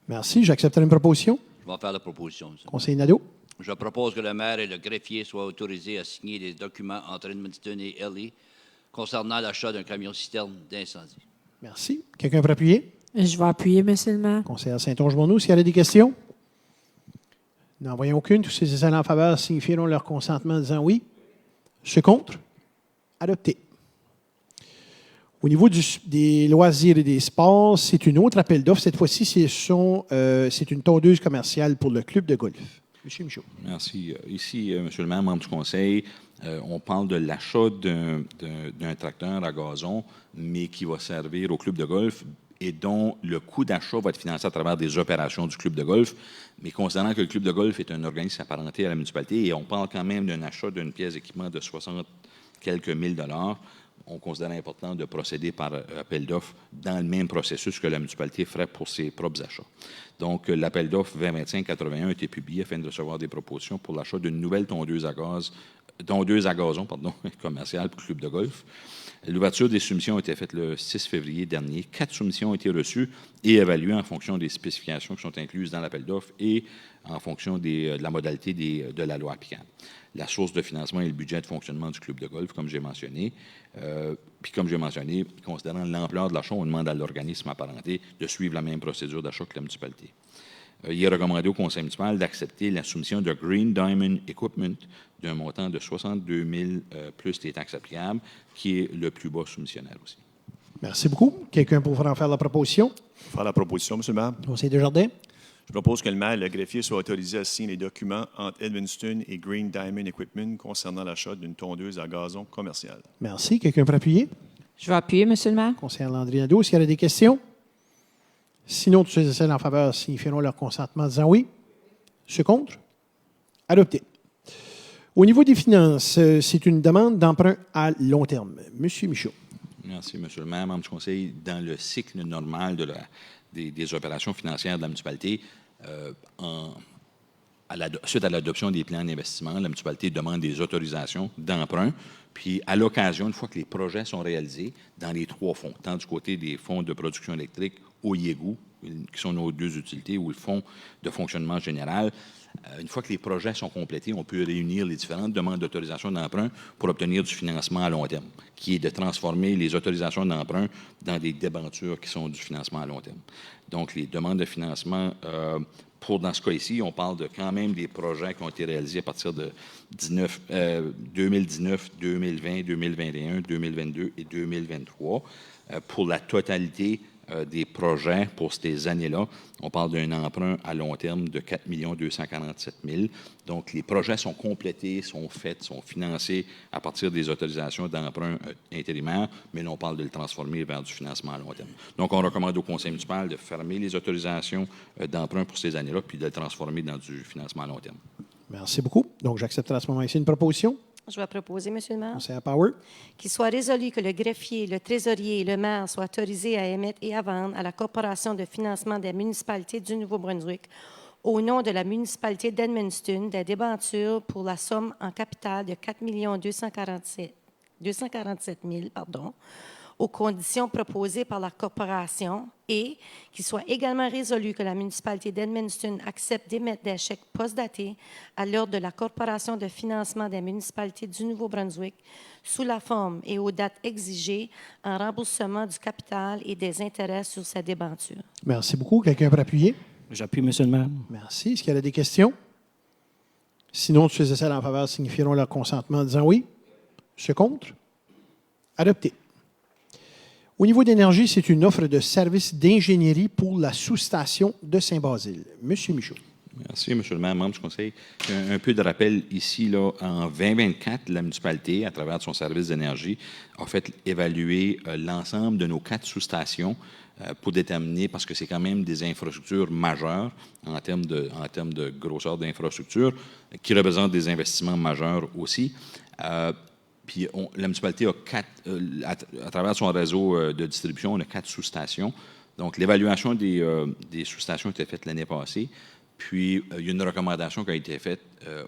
Merci. J'accepterai une proposition. Je vais faire la proposition, monsieur. Conseiller Nadeau. Je propose que le maire et le greffier soient autorisés à signer des documents entre Edmundston et Ellie concernant l'achat d'un camion-citerne d'incendie. Merci. Quelqu'un pour appuyer? Je vais appuyer, M. le maire. Conseillère Saint-Onge-Bourneau, s'il y a des questions? N'en voyons aucune. Tous ces allants en faveur signifieront leur consentement en disant oui. Ceux contre? Adopté. Au niveau des loisirs et des sports, c'est une autre appel d'offres. Cette fois-ci, c'est une tondeuse commerciale pour le club de golf. M. Michaud. Merci. Ici, M. le maire, membre du conseil, on parle de l'achat d'un tracteur à gazon, mais qui va servir au club de golf et dont le coût d'achat va être financé à travers des opérations du club de golf. Mais considérant que le club de golf est un organisme apparenté à la municipalité et on parle quand même d'un achat d'une pièce d'équipement de 60 quelques mille dollars, on considère important de procéder par appel d'offres dans le même processus que la municipalité ferait pour ses propres achats. Donc, l'appel d'offres 2025-81 a été publié afin de recevoir des propositions pour l'achat d'une nouvelle tondeuse à gazon commerciale pour le club de golf. L'ouverture des soumissions a été faite le 6 février dernier. 4 soumissions ont été reçues et évaluées en fonction des spécifications qui sont incluses dans l'appel d'offres et en fonction de la modalité de la loi applicable. La source de financement est le budget de fonctionnement du club de golf, comme j'ai mentionné. Puis, comme j'ai mentionné, considérant l'ampleur de l'achat, on demande à l'organisme apparenté de suivre la même procédure d'achat que la municipalité. Il est recommandé au conseil municipal d'accepter la soumission de Green Diamond Equipment d'un montant de 62 000 plus les taxes applicables, qui est le plus bas soumissionnaire aussi. Merci beaucoup. Quelqu'un pour en faire la proposition? Faire la proposition, M. le maire. Conseiller Desjardins. Je propose que le maire et le greffier soient autorisés à signer les documents entre Edmundston et Green Diamond Equipment concernant l'achat d'une tondeuse à gazon commerciale. Merci. Quelqu'un pour appuyer? Je vais appuyer, M. le maire. Conseiller Landry Nadeau, est-ce qu'il y a des questions? Sinon, tous ceux et celles en faveur signifieront leur consentement en disant oui. Ceux contre? Adopté. Au niveau des finances, c'est une demande d'emprunt à long terme. Monsieur Michaud. Merci, M. le maire, membre du conseil. Dans le cycle normal des opérations financières de la municipalité, suite à l'adoption des plans d'investissement, la municipalité demande des autorisations d'emprunt. Puis, à l'occasion, une fois que les projets sont réalisés, dans les 3 fonds, tant du côté des fonds de production électrique au IEGU, qui sont nos 2 utilités, ou le fonds de fonctionnement général, une fois que les projets sont complétés, on peut réunir les différentes demandes d'autorisation d'emprunt pour obtenir du financement à long terme, qui est de transformer les autorisations d'emprunt dans des débentures qui sont du financement à long terme. Donc, les demandes de financement, dans ce cas ici, on parle de quand même des projets qui ont été réalisés à partir de 2019, 2020, 2021, 2022 et 2023. Pour la totalité des projets pour ces années-là, on parle d'un emprunt à long terme de 4 247 000. Donc, les projets sont complétés, sont faits, sont financés à partir des autorisations d'emprunt intérimaires, mais là, on parle de le transformer vers du financement à long terme. Donc, on recommande au conseil municipal de fermer les autorisations d'emprunt pour ces années-là, puis de le transformer dans du financement à long terme. Merci beaucoup. Donc, j'accepterai à ce moment-ci une proposition. Je vais proposer, M. le maire, Conseiller Power. qu'il soit résolu que le greffier, le trésorier et le maire soient autorisés à émettre et à vendre à la Corporation de financement des municipalités du Nouveau-Brunswick, au nom de la municipalité d'Edmundston, des débentures pour la somme en capital de 4 247 000, aux conditions proposées par la Corporation, et qu'il soit également résolu que la municipalité d'Edmundston accepte d'émettre des chèques postdatés à l'ordre de la Corporation de financement des municipalités du Nouveau-Brunswick sous la forme et aux dates exigées en remboursement du capital et des intérêts sur ces débentures. Merci beaucoup. Quelqu'un pour appuyer? J'appuie, M. le maire. Merci. Est-ce qu'il y a des questions? Sinon, tous ceux et celles en faveur signifieront leur consentement en disant oui. Ceux contre? Adopté. Au niveau d'énergie, c'est une offre de service d'ingénierie pour la sous-station de Saint-Basile. Monsieur Michaud. Merci, M. le maire, membre du conseil. Un peu de rappel ici, là, en 2024, la municipalité, à travers son service d'énergie, a fait évaluer l'ensemble de nos 4 sous-stations pour déterminer, parce que c'est quand même des infrastructures majeures en termes de grosseur d'infrastructures, qui représentent des investissements majeurs aussi. Puis la municipalité a 4, à travers son réseau de distribution, on a 4 sous-stations. Donc, l'évaluation des sous-stations a été faite l'année passée. Puis, il y a une recommandation qui a été faite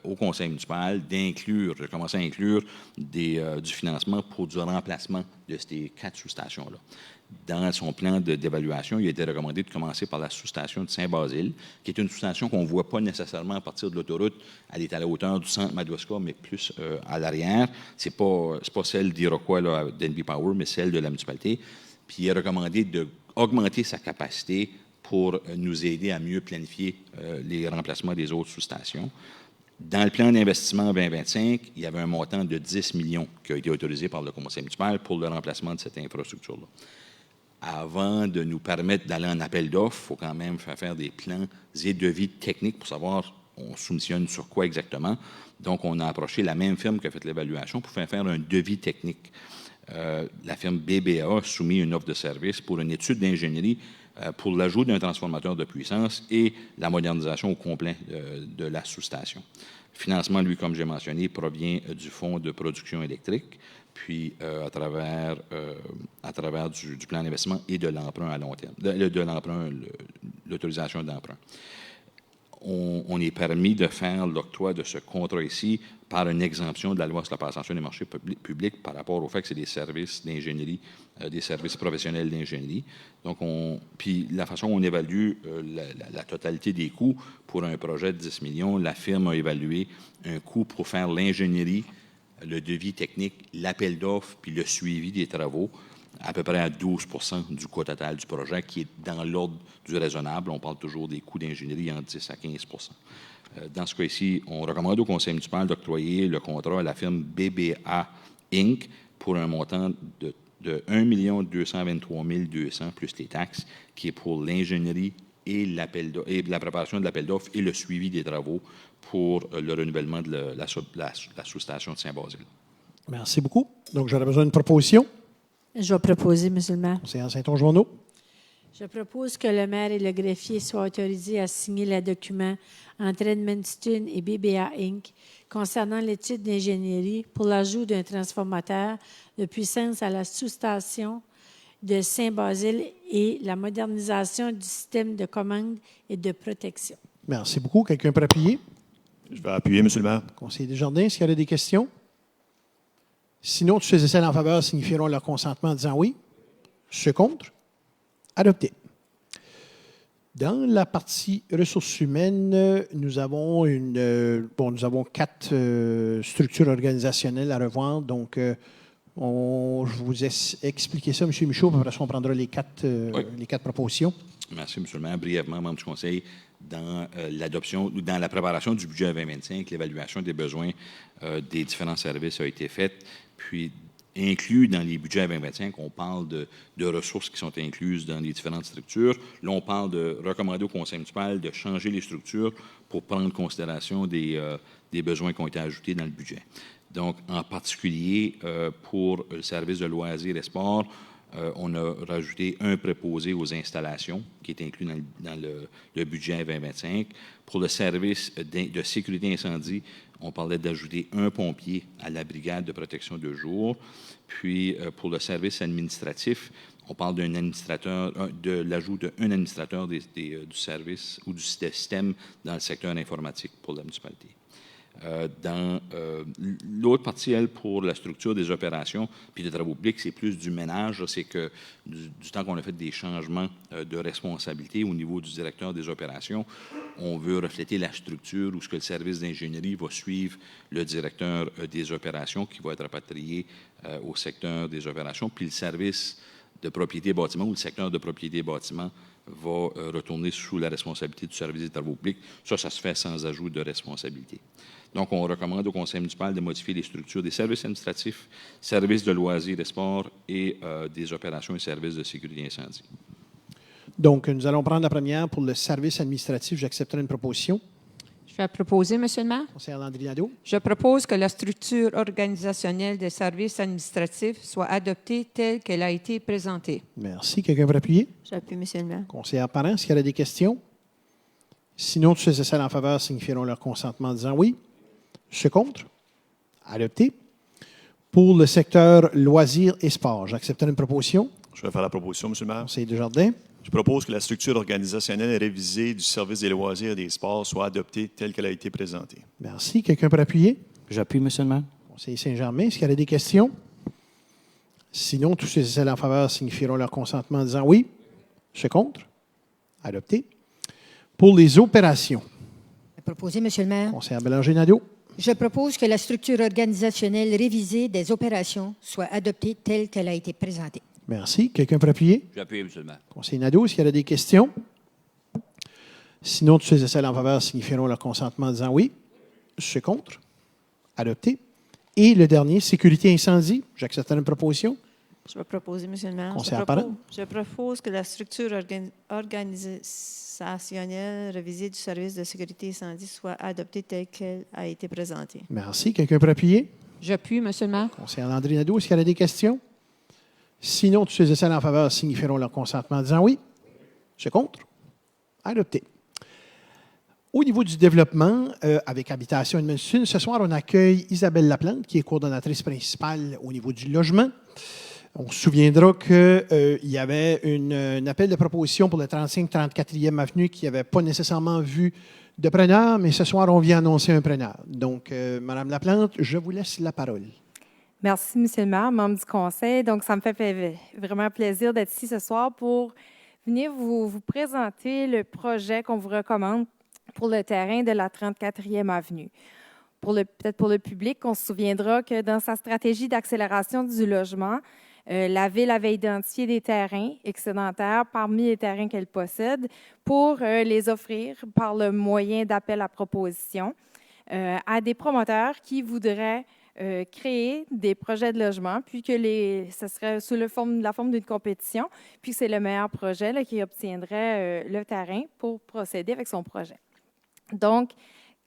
au conseil municipal de commencer à inclure du financement pour du remplacement de ces 4 sous-stations-là. Dans son plan d'évaluation, il a été recommandé de commencer par la sous-station de Saint-Basile, qui est une sous-station qu'on ne voit pas nécessairement à partir de l'autoroute. Elle est à la hauteur du centre Madawaska, mais plus à l'arrière. Ce n'est pas celle d'Iroquois, d'Enby Power, mais celle de la municipalité. Puis il est recommandé d'augmenter sa capacité pour nous aider à mieux planifier les remplacements des autres sous-stations. Dans le plan d'investissement 2025, il y avait un montant de 10 millions qui a été autorisé par le conseil municipal pour le remplacement de cette infrastructure-là. Avant de nous permettre d'aller en appel d'offres, il faut quand même faire des plans et devis techniques pour savoir on soumissionne sur quoi exactement. Donc, on a approché la même firme qui a fait l'évaluation pour faire un devis technique. La firme BBA a soumis une offre de service pour une étude d'ingénierie pour l'ajout d'un transformateur de puissance et la modernisation au complet de la sous-station. Le financement, lui, comme j'ai mentionné, provient du Fonds de production électrique, puis à travers du plan d'investissement et de l'emprunt à long terme, de l'emprunt, l'autorisation d'emprunt. On est permis de faire l'octroi de ce contrat ici par une exemption de la loi sur la passation des marchés publics par rapport au fait que c'est des services d'ingénierie, des services professionnels d'ingénierie. Donc, puis la façon dont on évalue la totalité des coûts pour un projet de 10 millions, la firme a évalué un coût pour faire l'ingénierie, le devis technique, l'appel d'offres puis le suivi des travaux à peu près à 12% du coût total du projet, qui est dans l'ordre du raisonnable. On parle toujours des coûts d'ingénierie entre 10 à 15%. Dans ce cas-ci, on recommande au Conseil municipal d'octroyer le contrat à la firme BBA Inc. pour un montant de 1 223 200 plus les taxes, qui est pour l'ingénierie et la préparation de l'appel d'offres et le suivi des travaux pour le renouvellement de la sous-station de Saint-Basile. Merci beaucoup. Donc, j'aurais besoin d'une proposition. Je vais proposer, M. le maire. Conseillère Saint-Onge-Journaux. Je propose que le maire et le greffier soient autorisés à signer le document entre Edmundston et BBA Inc. concernant l'étude d'ingénierie pour l'ajout d'un transformateur de puissance à la sous-station de Saint-Basile et la modernisation du système de commande et de protection. Merci beaucoup. Quelqu'un peut appuyer? Je vais appuyer, M. le maire. Conseiller Desjardins, est-ce qu'il y a des questions? Sinon, tous ceux et celles en faveur signifieront leur consentement en disant oui. Ceux contre? Adopté. Dans la partie ressources humaines, nous avons quatre structures organisationnelles à revoir. Donc, je vous ai expliqué ça, M. Michaud, puis après ça, on prendra les quatre propositions. Merci, M. le maire. Brièvement, membre du Conseil, dans la préparation du budget 2025, l'évaluation des besoins des différents services a été faite. Puis, inclus dans les budgets 2025, on parle de ressources qui sont incluses dans les différentes structures. Là, on parle de recommander au Conseil municipal de changer les structures pour prendre en considération des besoins qui ont été ajoutés dans le budget. Donc, en particulier, pour le service de loisirs et sports, on a rajouté un préposé aux installations qui est inclus dans le budget 2025. Pour le service de sécurité incendie, on parlait d'ajouter un pompier à la brigade de protection de jour. Puis, pour le service administratif, on parle d'un administrateur, de l'ajout d'un administrateur du service ou du système dans le secteur informatique pour la municipalité. Dans l'autre partie, elle, pour la structure des opérations puis des travaux publics, c'est plus du ménage. C'est que du temps qu'on a fait des changements de responsabilité au niveau du directeur des opérations, on veut refléter la structure où ce que le service d'ingénierie va suivre le directeur des opérations qui va être rapatrié au secteur des opérations, puis le service de propriété bâtiment ou le secteur de propriété bâtiment va retourner sous la responsabilité du service des travaux publics. Ça se fait sans ajout de responsabilité. Donc, on recommande au Conseil municipal de modifier les structures des services administratifs, services de loisirs et sports et des opérations et services de sécurité incendie. Donc, nous allons prendre la première pour le service administratif. J'accepterai une proposition. Je vais proposer, M. le maire. Conseillère Landry Nadeau. Je propose que la structure organisationnelle des services administratifs soit adoptée telle qu'elle a été présentée. Merci. Quelqu'un veut appuyer? J'appuie, M. le maire. Conseillère Parent, est-ce qu'il y a des questions? Sinon, tous ceux et celles en faveur signifieront leur consentement en disant oui. Ceux contre? Adopté. Pour le secteur loisirs et sports, j'accepterai une proposition. Je vais faire la proposition, M. le maire. Conseiller Desjardins. Je propose que la structure organisationnelle révisée du service des loisirs et des sports soit adoptée telle qu'elle a été présentée. Merci. Quelqu'un peut appuyer? J'appuie, M. le maire. Conseiller Saint-Germain, est-ce qu'il y a des questions? Sinon, tous ceux et celles en faveur signifieront leur consentement en disant oui. Ceux contre? Adopté. Pour les opérations. Proposé, M. le maire. Conseillère Bélanger-Nadeau. Je propose que la structure organisationnelle révisée des opérations soit adoptée telle qu'elle a été présentée. Merci. Quelqu'un peut appuyer? J'appuie, M. le maire. Conseiller Nadeau, est-ce qu'il y a des questions? Sinon, tous ceux et celles en faveur signifieront leur consentement en disant oui. Ceux contre? Adopté. Et le dernier, sécurité incendie. J'accepterai une proposition. Je vais proposer, M. le maire. Conseillère Parent. Je propose que la structure organisationnelle révisée du service de sécurité incendie soit adoptée telle qu'elle a été présentée. Merci. Quelqu'un peut appuyer? J'appuie, M. le maire. Conseillère Landry Nadeau, est-ce qu'il y a des questions? Sinon, tous ceux et celles en faveur signifieront leur consentement en disant oui. C'est contre? Adopté. Au niveau du développement, avec Habitation Edmundston, ce soir, on accueille Isabelle Laplante, qui est coordonnatrice principale au niveau du logement. On se souviendra qu'il y avait un appel de proposition pour le 35-34e avenue qui n'avait pas nécessairement vu de preneur, mais ce soir, on vient annoncer un preneur. Donc, Mme Laplante, je vous laisse la parole. Merci, M. le maire, membre du conseil. Donc, ça me fait vraiment plaisir d'être ici ce soir pour venir vous présenter le projet qu'on vous recommande pour le terrain de la 34e avenue. Peut-être pour le public, on se souviendra que dans sa stratégie d'accélération du logement, la Ville avait identifié des terrains excédentaires parmi les terrains qu'elle possède pour les offrir par le moyen d'appel à proposition à des promoteurs qui voudraient créer des projets de logement, puis que ce serait sous la forme d'une compétition, puis c'est le meilleur projet là, qui obtiendrait le terrain pour procéder avec son projet. Donc,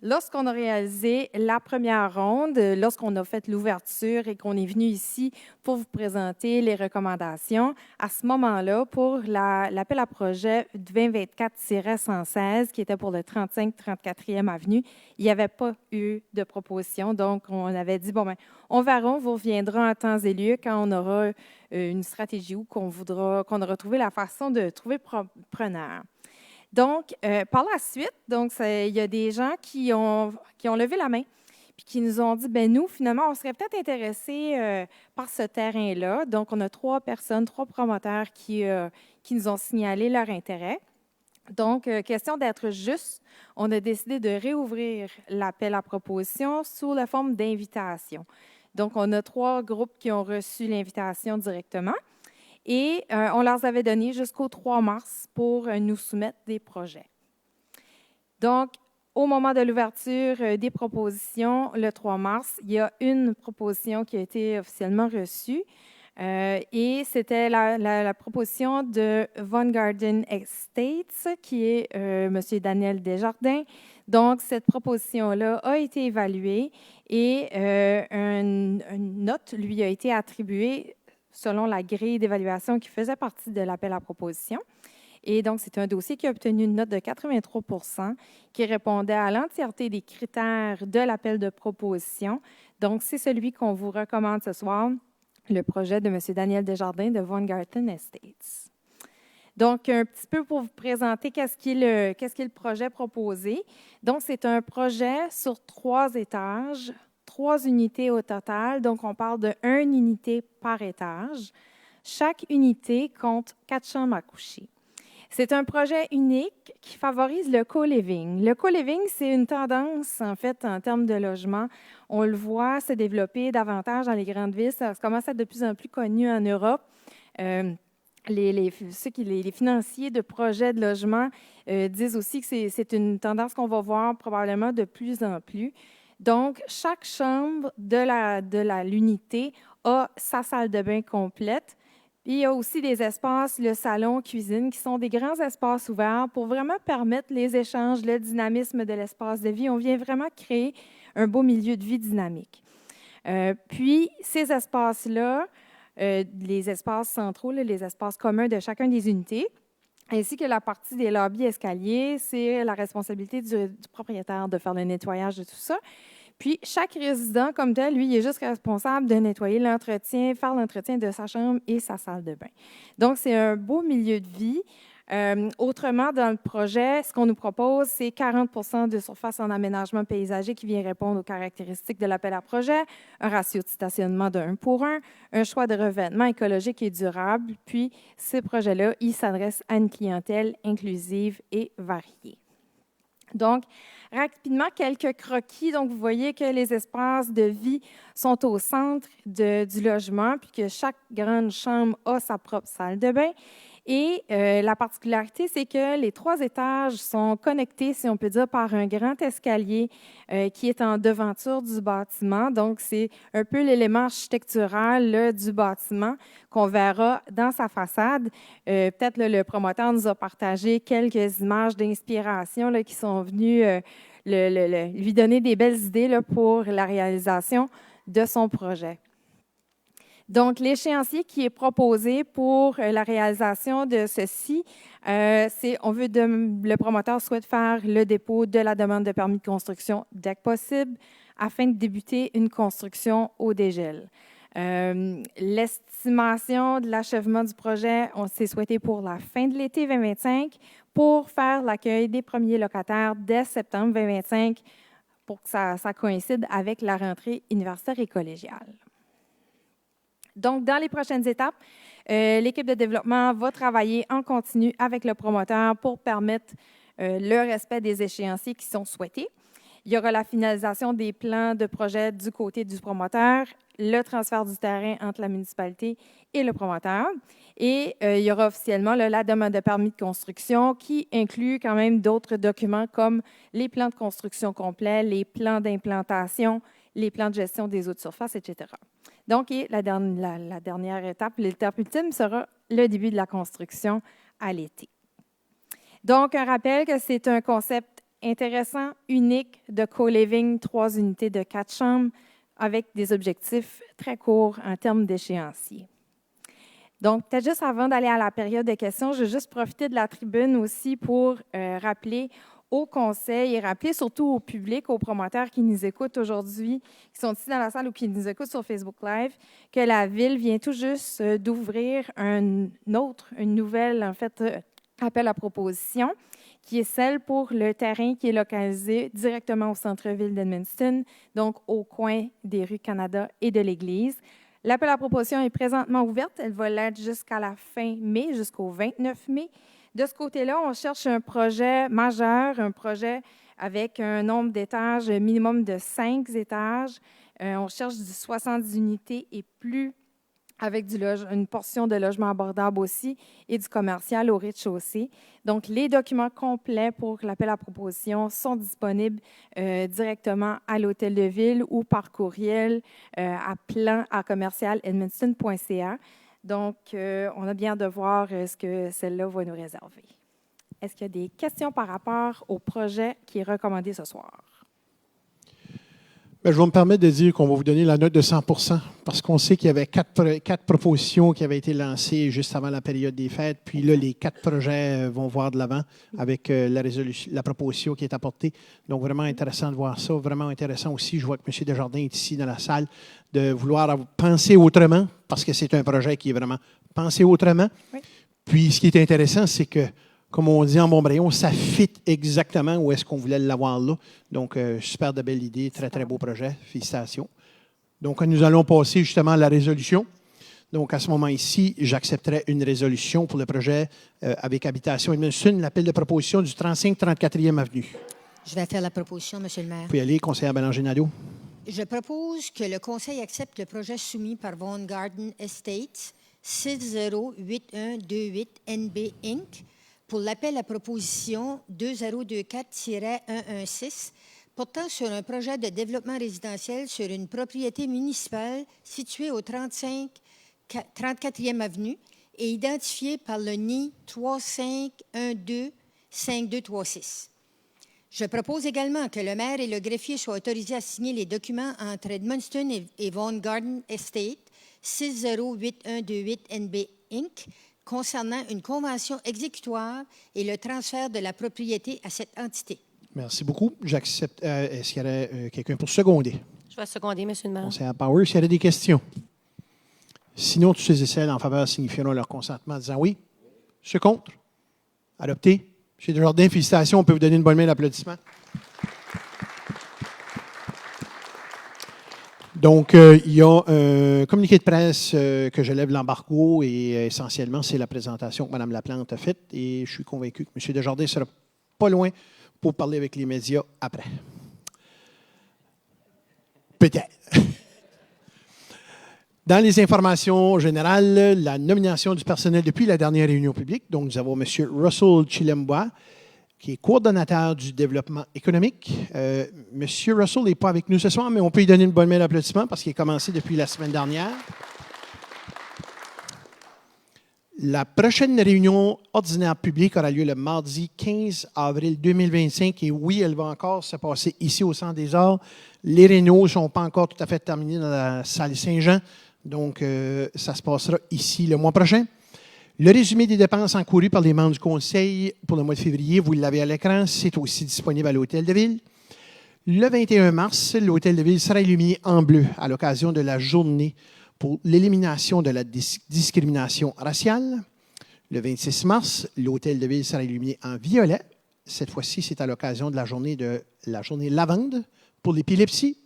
lorsqu'on a réalisé la première ronde, lorsqu'on a fait l'ouverture et qu'on est venu ici pour vous présenter les recommandations, à ce moment-là, pour l'appel à projet 2024-116, qui était pour le 35-34e avenue, il n'y avait pas eu de proposition. Donc, on avait dit, on verra, on vous reviendra en temps et lieu quand on aura une stratégie ou qu'on aura trouvé la façon de trouver preneur. Donc, par la suite, il y a des gens qui ont levé la main puis qui nous ont dit, nous, finalement, on serait peut-être intéressés par ce terrain-là. Donc, on a 3 promoteurs qui nous ont signalé leur intérêt. Donc, question d'être juste, on a décidé de réouvrir l'appel à proposition sous la forme d'invitation. Donc, on a 3 groupes qui ont reçu l'invitation directement. Et on leur avait donné jusqu'au 3 mars pour nous soumettre des projets. Donc, au moment de l'ouverture des propositions, le 3 mars, il y a une proposition qui a été officiellement reçue. Et c'était la proposition de Von Garden Estates, qui est M. Daniel Desjardins. Donc, cette proposition-là a été évaluée et une note lui a été attribuée selon la grille d'évaluation qui faisait partie de l'appel à proposition. Et donc, c'est un dossier qui a obtenu une note de 83 % qui répondait à l'entièreté des critères de l'appel de proposition. Donc, c'est celui qu'on vous recommande ce soir, le projet de M. Daniel Desjardins de Von Garten Estates. Donc, un petit peu pour vous présenter qu'est-ce qui est le projet proposé. Donc, c'est un projet sur 3 étages, 3 unités au total, donc on parle de 1 unité par étage. Chaque unité compte 4 chambres à coucher. C'est un projet unique qui favorise le co-living. Le co-living, c'est une tendance, en fait, en termes de logement. On le voit se développer davantage dans les grandes villes. Ça commence à être de plus en plus connu en Europe. Les financiers de projets de logement disent aussi que c'est une tendance qu'on va voir probablement de plus en plus. Donc, chaque chambre de l'unité a sa salle de bain complète. Puis, il y a aussi des espaces, le salon, cuisine, qui sont des grands espaces ouverts pour vraiment permettre les échanges, le dynamisme de l'espace de vie. On vient vraiment créer un beau milieu de vie dynamique. Puis, ces espaces-là, les espaces centraux, les espaces communs de chacun des unités, ainsi que la partie des lobbies escaliers, c'est la responsabilité du propriétaire de faire le nettoyage de tout ça. Puis, chaque résident, comme tel, lui, il est juste responsable de nettoyer l'entretien, faire l'entretien de sa chambre et sa salle de bain. Donc, c'est un beau milieu de vie. Autrement, dans le projet, ce qu'on nous propose, c'est 40 % de surface en aménagement paysager qui vient répondre aux caractéristiques de l'appel à projet, un ratio de stationnement de 1:1, un choix de revêtement écologique et durable. Puis, ces projets-là, ils s'adressent à une clientèle inclusive et variée. Donc, rapidement, quelques croquis. Donc, vous voyez que les espaces de vie sont au centre du logement, puis que chaque grande chambre a sa propre salle de bain. Et la particularité, c'est que les 3 étages sont connectés, si on peut dire, par un grand escalier qui est en devanture du bâtiment. Donc, c'est un peu l'élément architectural là, du bâtiment qu'on verra dans sa façade. Peut-être le promoteur nous a partagé quelques images d'inspiration qui sont venues lui donner des belles idées là, pour la réalisation de son projet. Donc, l'échéancier qui est proposé pour la réalisation de ceci, le promoteur souhaite faire le dépôt de la demande de permis de construction dès que possible afin de débuter une construction au dégel. L'estimation de l'achèvement du projet, on s'est souhaité pour la fin de l'été 2025 pour faire l'accueil des premiers locataires dès septembre 2025 pour que ça coïncide avec la rentrée universitaire et collégiale. Donc, dans les prochaines étapes, l'équipe de développement va travailler en continu avec le promoteur pour permettre le respect des échéanciers qui sont souhaités. Il y aura la finalisation des plans de projet du côté du promoteur, le transfert du terrain entre la municipalité et le promoteur. Et il y aura officiellement la demande de permis de construction qui inclut quand même d'autres documents comme les plans de construction complets, les plans d'implantation, les plans de gestion des eaux de surface, etc. Donc, la dernière étape, l'étape ultime, sera le début de la construction à l'été. Donc, un rappel que c'est un concept intéressant, unique de co-living, 3 unités de 4 chambres avec des objectifs très courts en termes d'échéancier. Donc, peut-être juste avant d'aller à la période de questions, je vais juste profiter de la tribune aussi pour rappeler au conseil et rappeler surtout au public, aux promoteurs qui nous écoutent aujourd'hui, qui sont ici dans la salle ou qui nous écoutent sur Facebook Live, que la Ville vient tout juste d'ouvrir une nouvelle, en fait, appel à proposition, qui est celle pour le terrain qui est localisé directement au centre-ville d'Edmundston, donc au coin des rues Canada et de l'Église. L'appel à proposition est présentement ouverte. Elle va l'être jusqu'à la fin mai, jusqu'au 29 mai. De ce côté-là, on cherche un projet majeur, un projet avec un nombre d'étages minimum de 5 étages. On cherche du 70 unités et plus, avec une portion de logement abordable aussi et du commercial au rez-de-chaussée. Donc, les documents complets pour l'appel à proposition sont disponibles directement à l'Hôtel de Ville ou par courriel à plan@commercialedmundston.ca. Donc, on a bien de voir ce que celle-là va nous réserver. Est-ce qu'il y a des questions par rapport au projet qui est recommandé ce soir? Bien, je vais me permettre de dire qu'on va vous donner la note de 100 parce qu'on sait qu'il y avait quatre propositions qui avaient été lancées juste avant la période des fêtes. Puis là, les 4 projets vont voir de l'avant avec la proposition qui est apportée. Donc, vraiment intéressant de voir ça. Vraiment intéressant aussi. Je vois que M. Desjardins est ici dans la salle, de vouloir penser autrement parce que c'est un projet qui est vraiment pensé autrement. Oui. Puis, ce qui est intéressant, c'est que comme on dit en Montbréon, ça fit exactement où est-ce qu'on voulait l'avoir là. Donc, super de belle idée, très, très beau projet. Félicitations. Donc, nous allons passer justement à la résolution. Donc, à ce moment ici, j'accepterai une résolution pour le projet avec Habitation Edmundston, l'appel de proposition du 35-34e Avenue. Je vais faire la proposition, M. le maire. Vous pouvez aller, conseillère Bélanger-Nadeau. Je propose que le Conseil accepte le projet soumis par Vaughan Garden Estates 608128 NB Inc., pour l'appel à proposition 2024-116 portant sur un projet de développement résidentiel sur une propriété municipale située au 34e Avenue et identifiée par le NI 35125236. Je propose également que le maire et le greffier soient autorisés à signer les documents entre Edmundston et Vaughan Garden Estate 608128 NB Inc., concernant une convention exécutoire et le transfert de la propriété à cette entité. Merci beaucoup. J'accepte. Est-ce qu'il y aurait quelqu'un pour seconder? Je vais seconder, M. le maire. Conseillère Power, s'il y avait des questions. Sinon, tous ceux et celles en faveur signifieront leur consentement en disant oui. Ceux contre? Adopté. M. Desjardins, félicitations. On peut vous donner une bonne main d'applaudissement. Donc, il y a un communiqué de presse que je lève l'embargo et essentiellement, c'est la présentation que Mme Laplante a faite et je suis convaincu que M. Desjardins ne sera pas loin pour parler avec les médias après. Peut-être. Dans les informations générales, la nomination du personnel depuis la dernière réunion publique. Donc, nous avons M. Russell Chilembois, qui est coordonnateur du développement économique. M. Russell n'est pas avec nous ce soir, mais on peut lui donner une bonne main d'applaudissement parce qu'il a commencé depuis la semaine dernière. La prochaine réunion ordinaire publique aura lieu le mardi 15 avril 2025. Et oui, elle va encore se passer ici au Centre des Arts. Les réunions ne sont pas encore tout à fait terminées dans la salle Saint-Jean. Donc, ça se passera ici le mois prochain. Le résumé des dépenses encourues par les membres du Conseil pour le mois de février, vous l'avez à l'écran, c'est aussi disponible à l'Hôtel de Ville. Le 21 mars, l'Hôtel de Ville sera illuminé en bleu à l'occasion de la journée pour l'élimination de la discrimination raciale. Le 26 mars, l'Hôtel de Ville sera illuminé en violet. Cette fois-ci, c'est à l'occasion de la journée lavande pour l'épilepsie.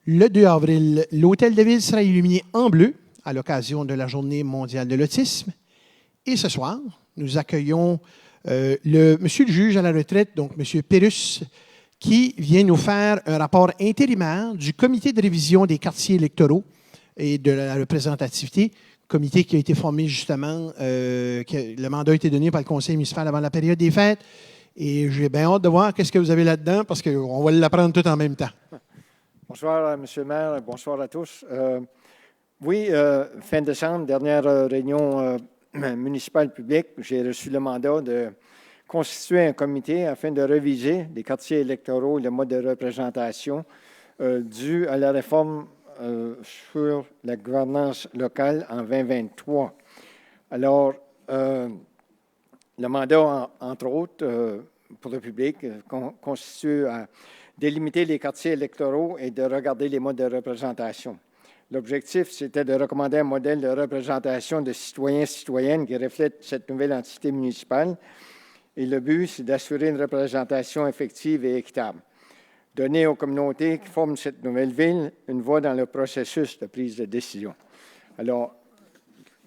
Le 2 avril, l'Hôtel de Ville sera illuminé en bleu à l'occasion de la journée mondiale de l'autisme. Et ce soir, nous accueillons monsieur le juge à la retraite, donc M. Pérus, qui vient nous faire un rapport intérimaire du comité de révision des quartiers électoraux et de la représentativité, comité qui a été formé justement, le mandat a été donné par le conseil municipal avant la période des fêtes. Et j'ai bien hâte de voir qu'est-ce que vous avez là-dedans, parce qu'on va l'apprendre tout en même temps. Bonsoir, M. le maire. Bonsoir à tous. Fin décembre, dernière réunion municipale publique, j'ai reçu le mandat de constituer un comité afin de réviser les quartiers électoraux et le mode de représentation dû à la réforme sur la gouvernance locale en 2023. Alors, le mandat, entre autres, pour le public, constitue à délimiter les quartiers électoraux et de regarder les modes de représentation. L'objectif, c'était de recommander un modèle de représentation de citoyens et citoyennes qui reflète cette nouvelle entité municipale. Et le but, c'est d'assurer une représentation effective et équitable. Donner aux communautés qui forment cette nouvelle ville une voix dans le processus de prise de décision. Alors,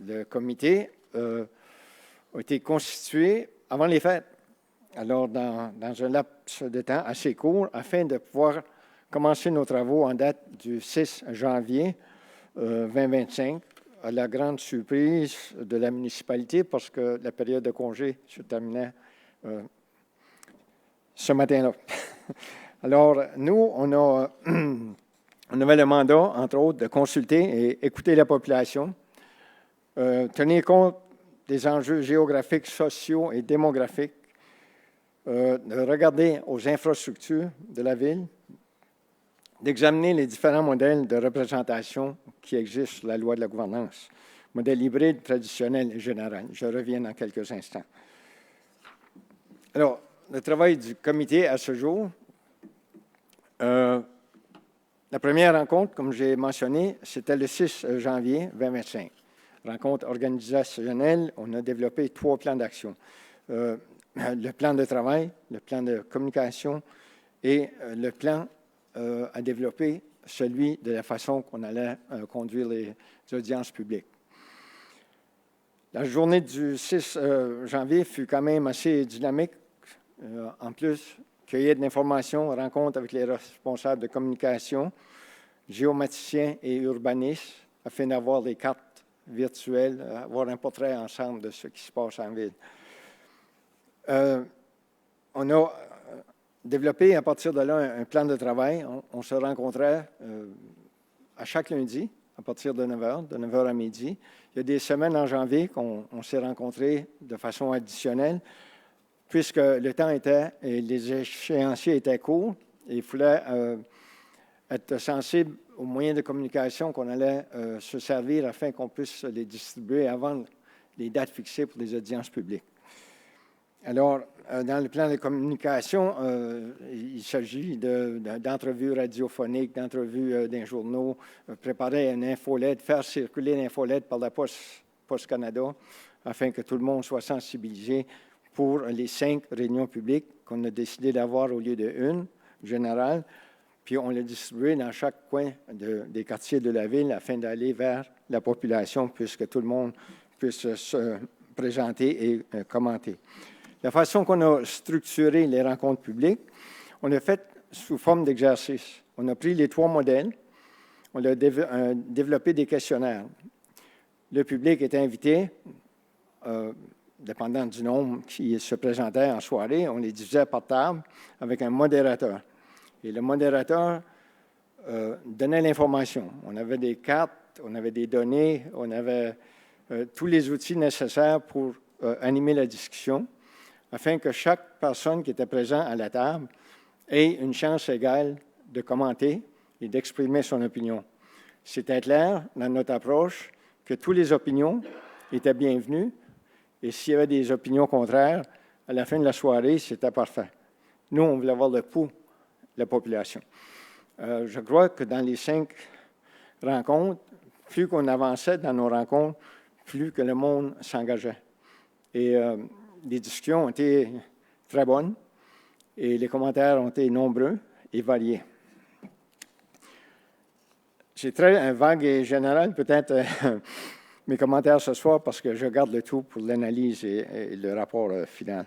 le comité a été constitué avant les fêtes. Alors, dans un laps de temps assez court, afin de pouvoir commencer nos travaux en date du 6 janvier 2025, à la grande surprise de la municipalité, parce que la période de congé se terminait ce matin-là. Alors, nous, on avait le mandat, entre autres, de consulter et écouter la population, tenir compte des enjeux géographiques, sociaux et démographiques, de regarder aux infrastructures de la ville, d'examiner les différents modèles de représentation qui existent sur la loi de la gouvernance, modèle hybride, traditionnel et général. Je reviens dans quelques instants. Alors, le travail du comité à ce jour, la première rencontre, comme j'ai mentionné, c'était le 6 janvier 2025. Rencontre organisationnelle, on a développé 3 plans d'action. Le plan de travail, le plan de communication et le plan à développer, celui de la façon qu'on allait conduire les audiences publiques. La journée du 6 janvier fut quand même assez dynamique. En plus, cueillir de l'information, rencontre avec les responsables de communication, géomaticiens et urbanistes, afin d'avoir des cartes virtuelles, avoir un portrait ensemble de ce qui se passe en ville. On a développé à partir de là un plan de travail. On se rencontrait à chaque lundi à partir de 9h, de 9h à midi. Il y a des semaines en janvier qu'on s'est rencontrés de façon additionnelle, puisque le temps était et les échéanciers étaient courts. Et il fallait être sensible aux moyens de communication qu'on allait se servir afin qu'on puisse les distribuer avant les dates fixées pour les audiences publiques. Alors, dans le plan de communication, il s'agit d'entrevues radiophoniques, d'entrevues dans les journaux, préparer une infolette, faire circuler l'infolette par la Poste Canada, afin que tout le monde soit sensibilisé pour les 5 réunions publiques qu'on a décidé d'avoir au lieu d'une générale. Puis on l'a distribué dans chaque coin des quartiers de la ville afin d'aller vers la population, puisque tout le monde puisse se présenter et commenter. La façon qu'on a structuré les rencontres publiques, on l'a fait sous forme d'exercice. On a pris les 3 modèles, on a développé des questionnaires. Le public est invité, dépendant du nombre qui se présentait en soirée, on les divisait par table avec un modérateur. Et le modérateur donnait l'information. On avait des cartes, on avait des données, on avait tous les outils nécessaires pour animer la discussion, afin que chaque personne qui était présente à la table ait une chance égale de commenter et d'exprimer son opinion. C'était clair dans notre approche que toutes les opinions étaient bienvenues et s'il y avait des opinions contraires, à la fin de la soirée, c'était parfait. Nous, on voulait avoir le pouls de la population. Je crois que dans les 5 rencontres, plus qu'on avançait dans nos rencontres, plus que le monde s'engageait. Et les discussions ont été très bonnes et les commentaires ont été nombreux et variés. C'est très vague et général, peut-être, mes commentaires ce soir, parce que je garde le tout pour l'analyse et le rapport final.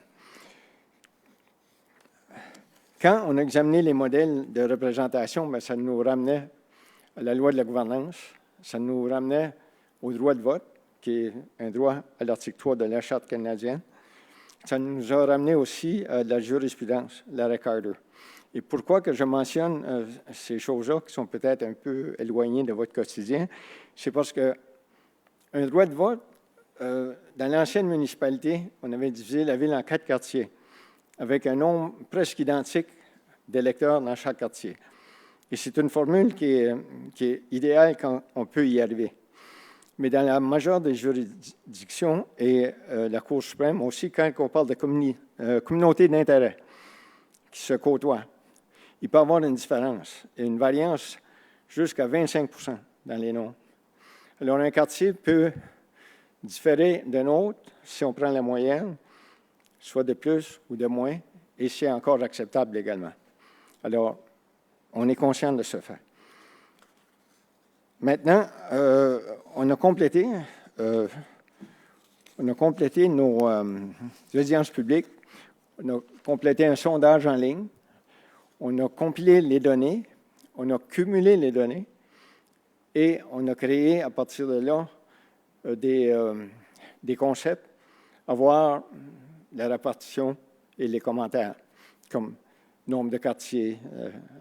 Quand on a examiné les modèles de représentation, bien, ça nous ramenait à la loi de la gouvernance, ça nous ramenait au droit de vote, qui est un droit à l'article 3 de la Charte canadienne. Ça nous a ramené aussi à la jurisprudence, l'arrêt Carter. Et pourquoi que je mentionne ces choses-là qui sont peut-être un peu éloignées de votre quotidien, c'est parce qu'un droit de vote, dans l'ancienne municipalité, on avait divisé la ville en 4 quartiers, avec un nombre presque identique d'électeurs dans chaque quartier. Et c'est une formule qui est idéale quand on peut y arriver. Mais dans la majeure des juridictions et la Cour suprême aussi, quand on parle de communauté d'intérêt qui se côtoient, il peut y avoir une différence et une variance jusqu'à 25 % dans les noms. Alors, un quartier peut différer d'un autre si on prend la moyenne, soit de plus ou de moins, et c'est encore acceptable également. Alors, on est conscient de ce fait. Maintenant, on a complété nos audiences publiques, on a complété un sondage en ligne, on a compilé les données, on a cumulé les données et on a créé à partir de là des concepts, à voir la répartition et les commentaires, comme nombre de quartiers,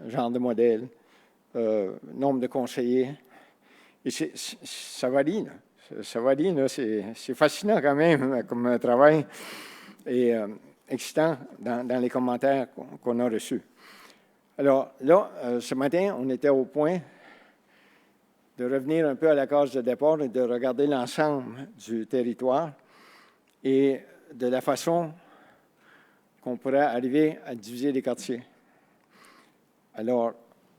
genre de modèle, nombre de conseillers. Et ça varie, là. Ça varie, là. C'est fascinant quand même comme travail et excitant dans les commentaires qu'on a reçus. Alors là, ce matin, on était au point de revenir un peu à la case de départ et de regarder l'ensemble du territoire et de la façon qu'on pourrait arriver à diviser les quartiers. Alors,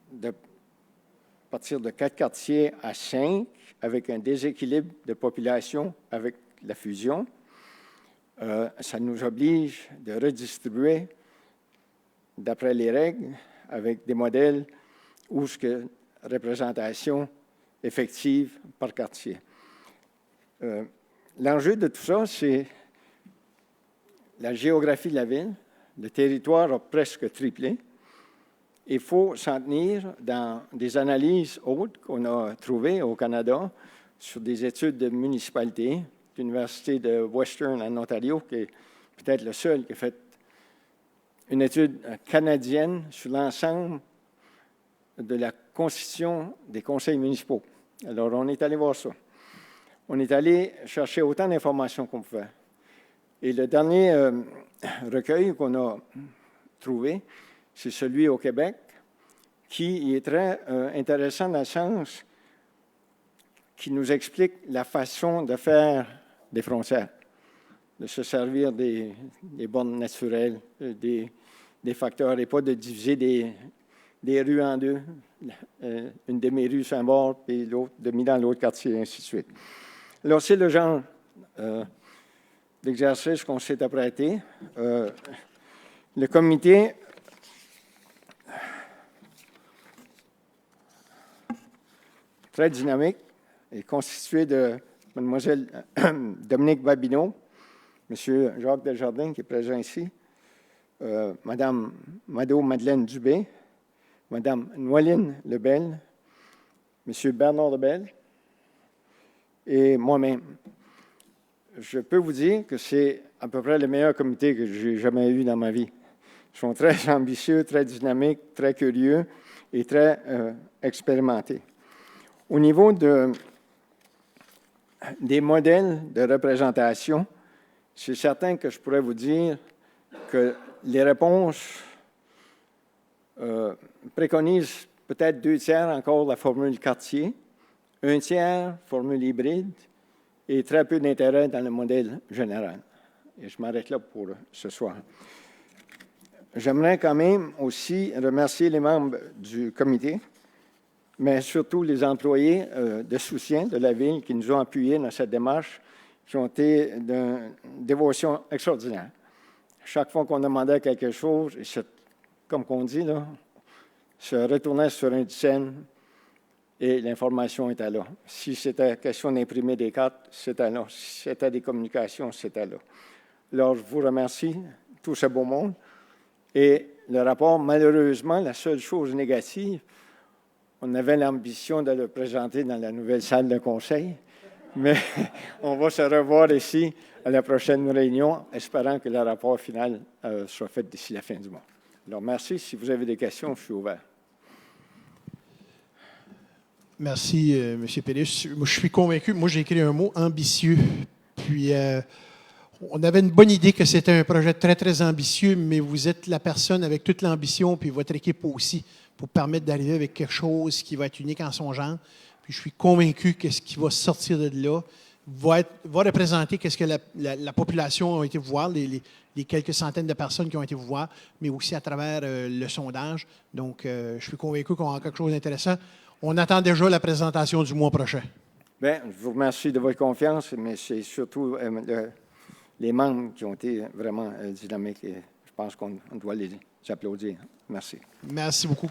de partir de 4 quartiers à 5, avec un déséquilibre de population avec la fusion, ça nous oblige de redistribuer d'après les règles avec des modèles où ce que représentation effective par quartier. L'enjeu de tout ça, c'est la géographie de la ville. Le territoire a presque triplé. Il faut s'en tenir dans des analyses hautes qu'on a trouvées au Canada sur des études de municipalité, l'Université de Western en Ontario, qui est peut-être le seul qui a fait une étude canadienne sur l'ensemble de la constitution des conseils municipaux. Alors, on est allé voir ça. On est allé chercher autant d'informations qu'on pouvait. Et le dernier recueil qu'on a trouvé, c'est celui au Québec, qui est très intéressant dans le sens qui nous explique la façon de faire des frontières, de se servir des bornes naturelles, des facteurs, et pas de diviser des rues en deux, une de mes rues sur un bord, puis l'autre demi dans l'autre quartier, et ainsi de suite. Alors, c'est le genre d'exercice qu'on s'est apprêté. Le comité très dynamique est constitué de Mlle Dominique Babineau, M. Jacques Desjardins, qui est présent ici, Mme Mado-Madeleine Dubé, Mme Noéline Lebel, M. Bernard Lebel et moi-même. Je peux vous dire que c'est à peu près le meilleur comité que j'ai jamais eu dans ma vie. Ils sont très ambitieux, très dynamiques, très curieux et très expérimentés. Au niveau des modèles de représentation, c'est certain que je pourrais vous dire que les réponses préconisent peut-être 2 tiers encore la formule quartier, un tiers formule hybride et très peu d'intérêt dans le modèle général. Et je m'arrête là pour ce soir. J'aimerais quand même aussi remercier les membres du comité, mais surtout les employés de soutien de la Ville qui nous ont appuyés dans cette démarche, qui ont été d'une dévotion extraordinaire. Chaque fois qu'on demandait quelque chose, comme on dit, là, se retournait sur un scène et l'information était là. Si c'était question d'imprimer des cartes, c'était là. Si c'était des communications, c'était là. Alors, je vous remercie, tout ce beau monde. Et le rapport, malheureusement, la seule chose négative, on avait l'ambition de le présenter dans la nouvelle salle de conseil, mais on va se revoir ici à la prochaine réunion, espérant que le rapport final soit fait d'ici la fin du mois. Alors, merci. Si vous avez des questions, je suis ouvert. Merci, M. Pérus. Je suis convaincu. Moi, j'ai écrit un mot ambitieux. Puis, on avait une bonne idée que c'était un projet très, très ambitieux, mais vous êtes la personne avec toute l'ambition, puis votre équipe aussi, pour permettre d'arriver avec quelque chose qui va être unique en son genre. Puis, je suis convaincu que ce qui va sortir de là va représenter ce que la population a été voir, les quelques centaines de personnes qui ont été vous voir, mais aussi à travers le sondage. Donc, je suis convaincu qu'on aura quelque chose d'intéressant. On attend déjà la présentation du mois prochain. Bien, je vous remercie de votre confiance, mais c'est surtout les membres qui ont été vraiment dynamiques et je pense qu'on doit les applaudir. Merci. Merci beaucoup.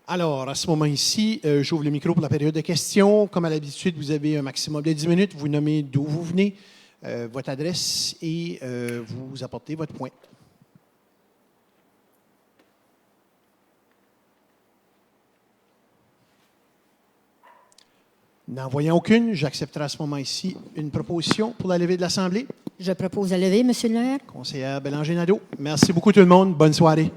Alors, à ce moment-ci, j'ouvre le micro pour la période de questions. Comme à l'habitude, vous avez un maximum de 10 minutes. Vous nommez d'où vous venez, votre adresse et vous apportez votre point. N'en voyant aucune, j'accepterai à ce moment-ci une proposition pour la levée de l'Assemblée. Je propose la levée, M. le maire. Conseillère Bélanger-Nadeau. Merci beaucoup tout le monde. Bonne soirée.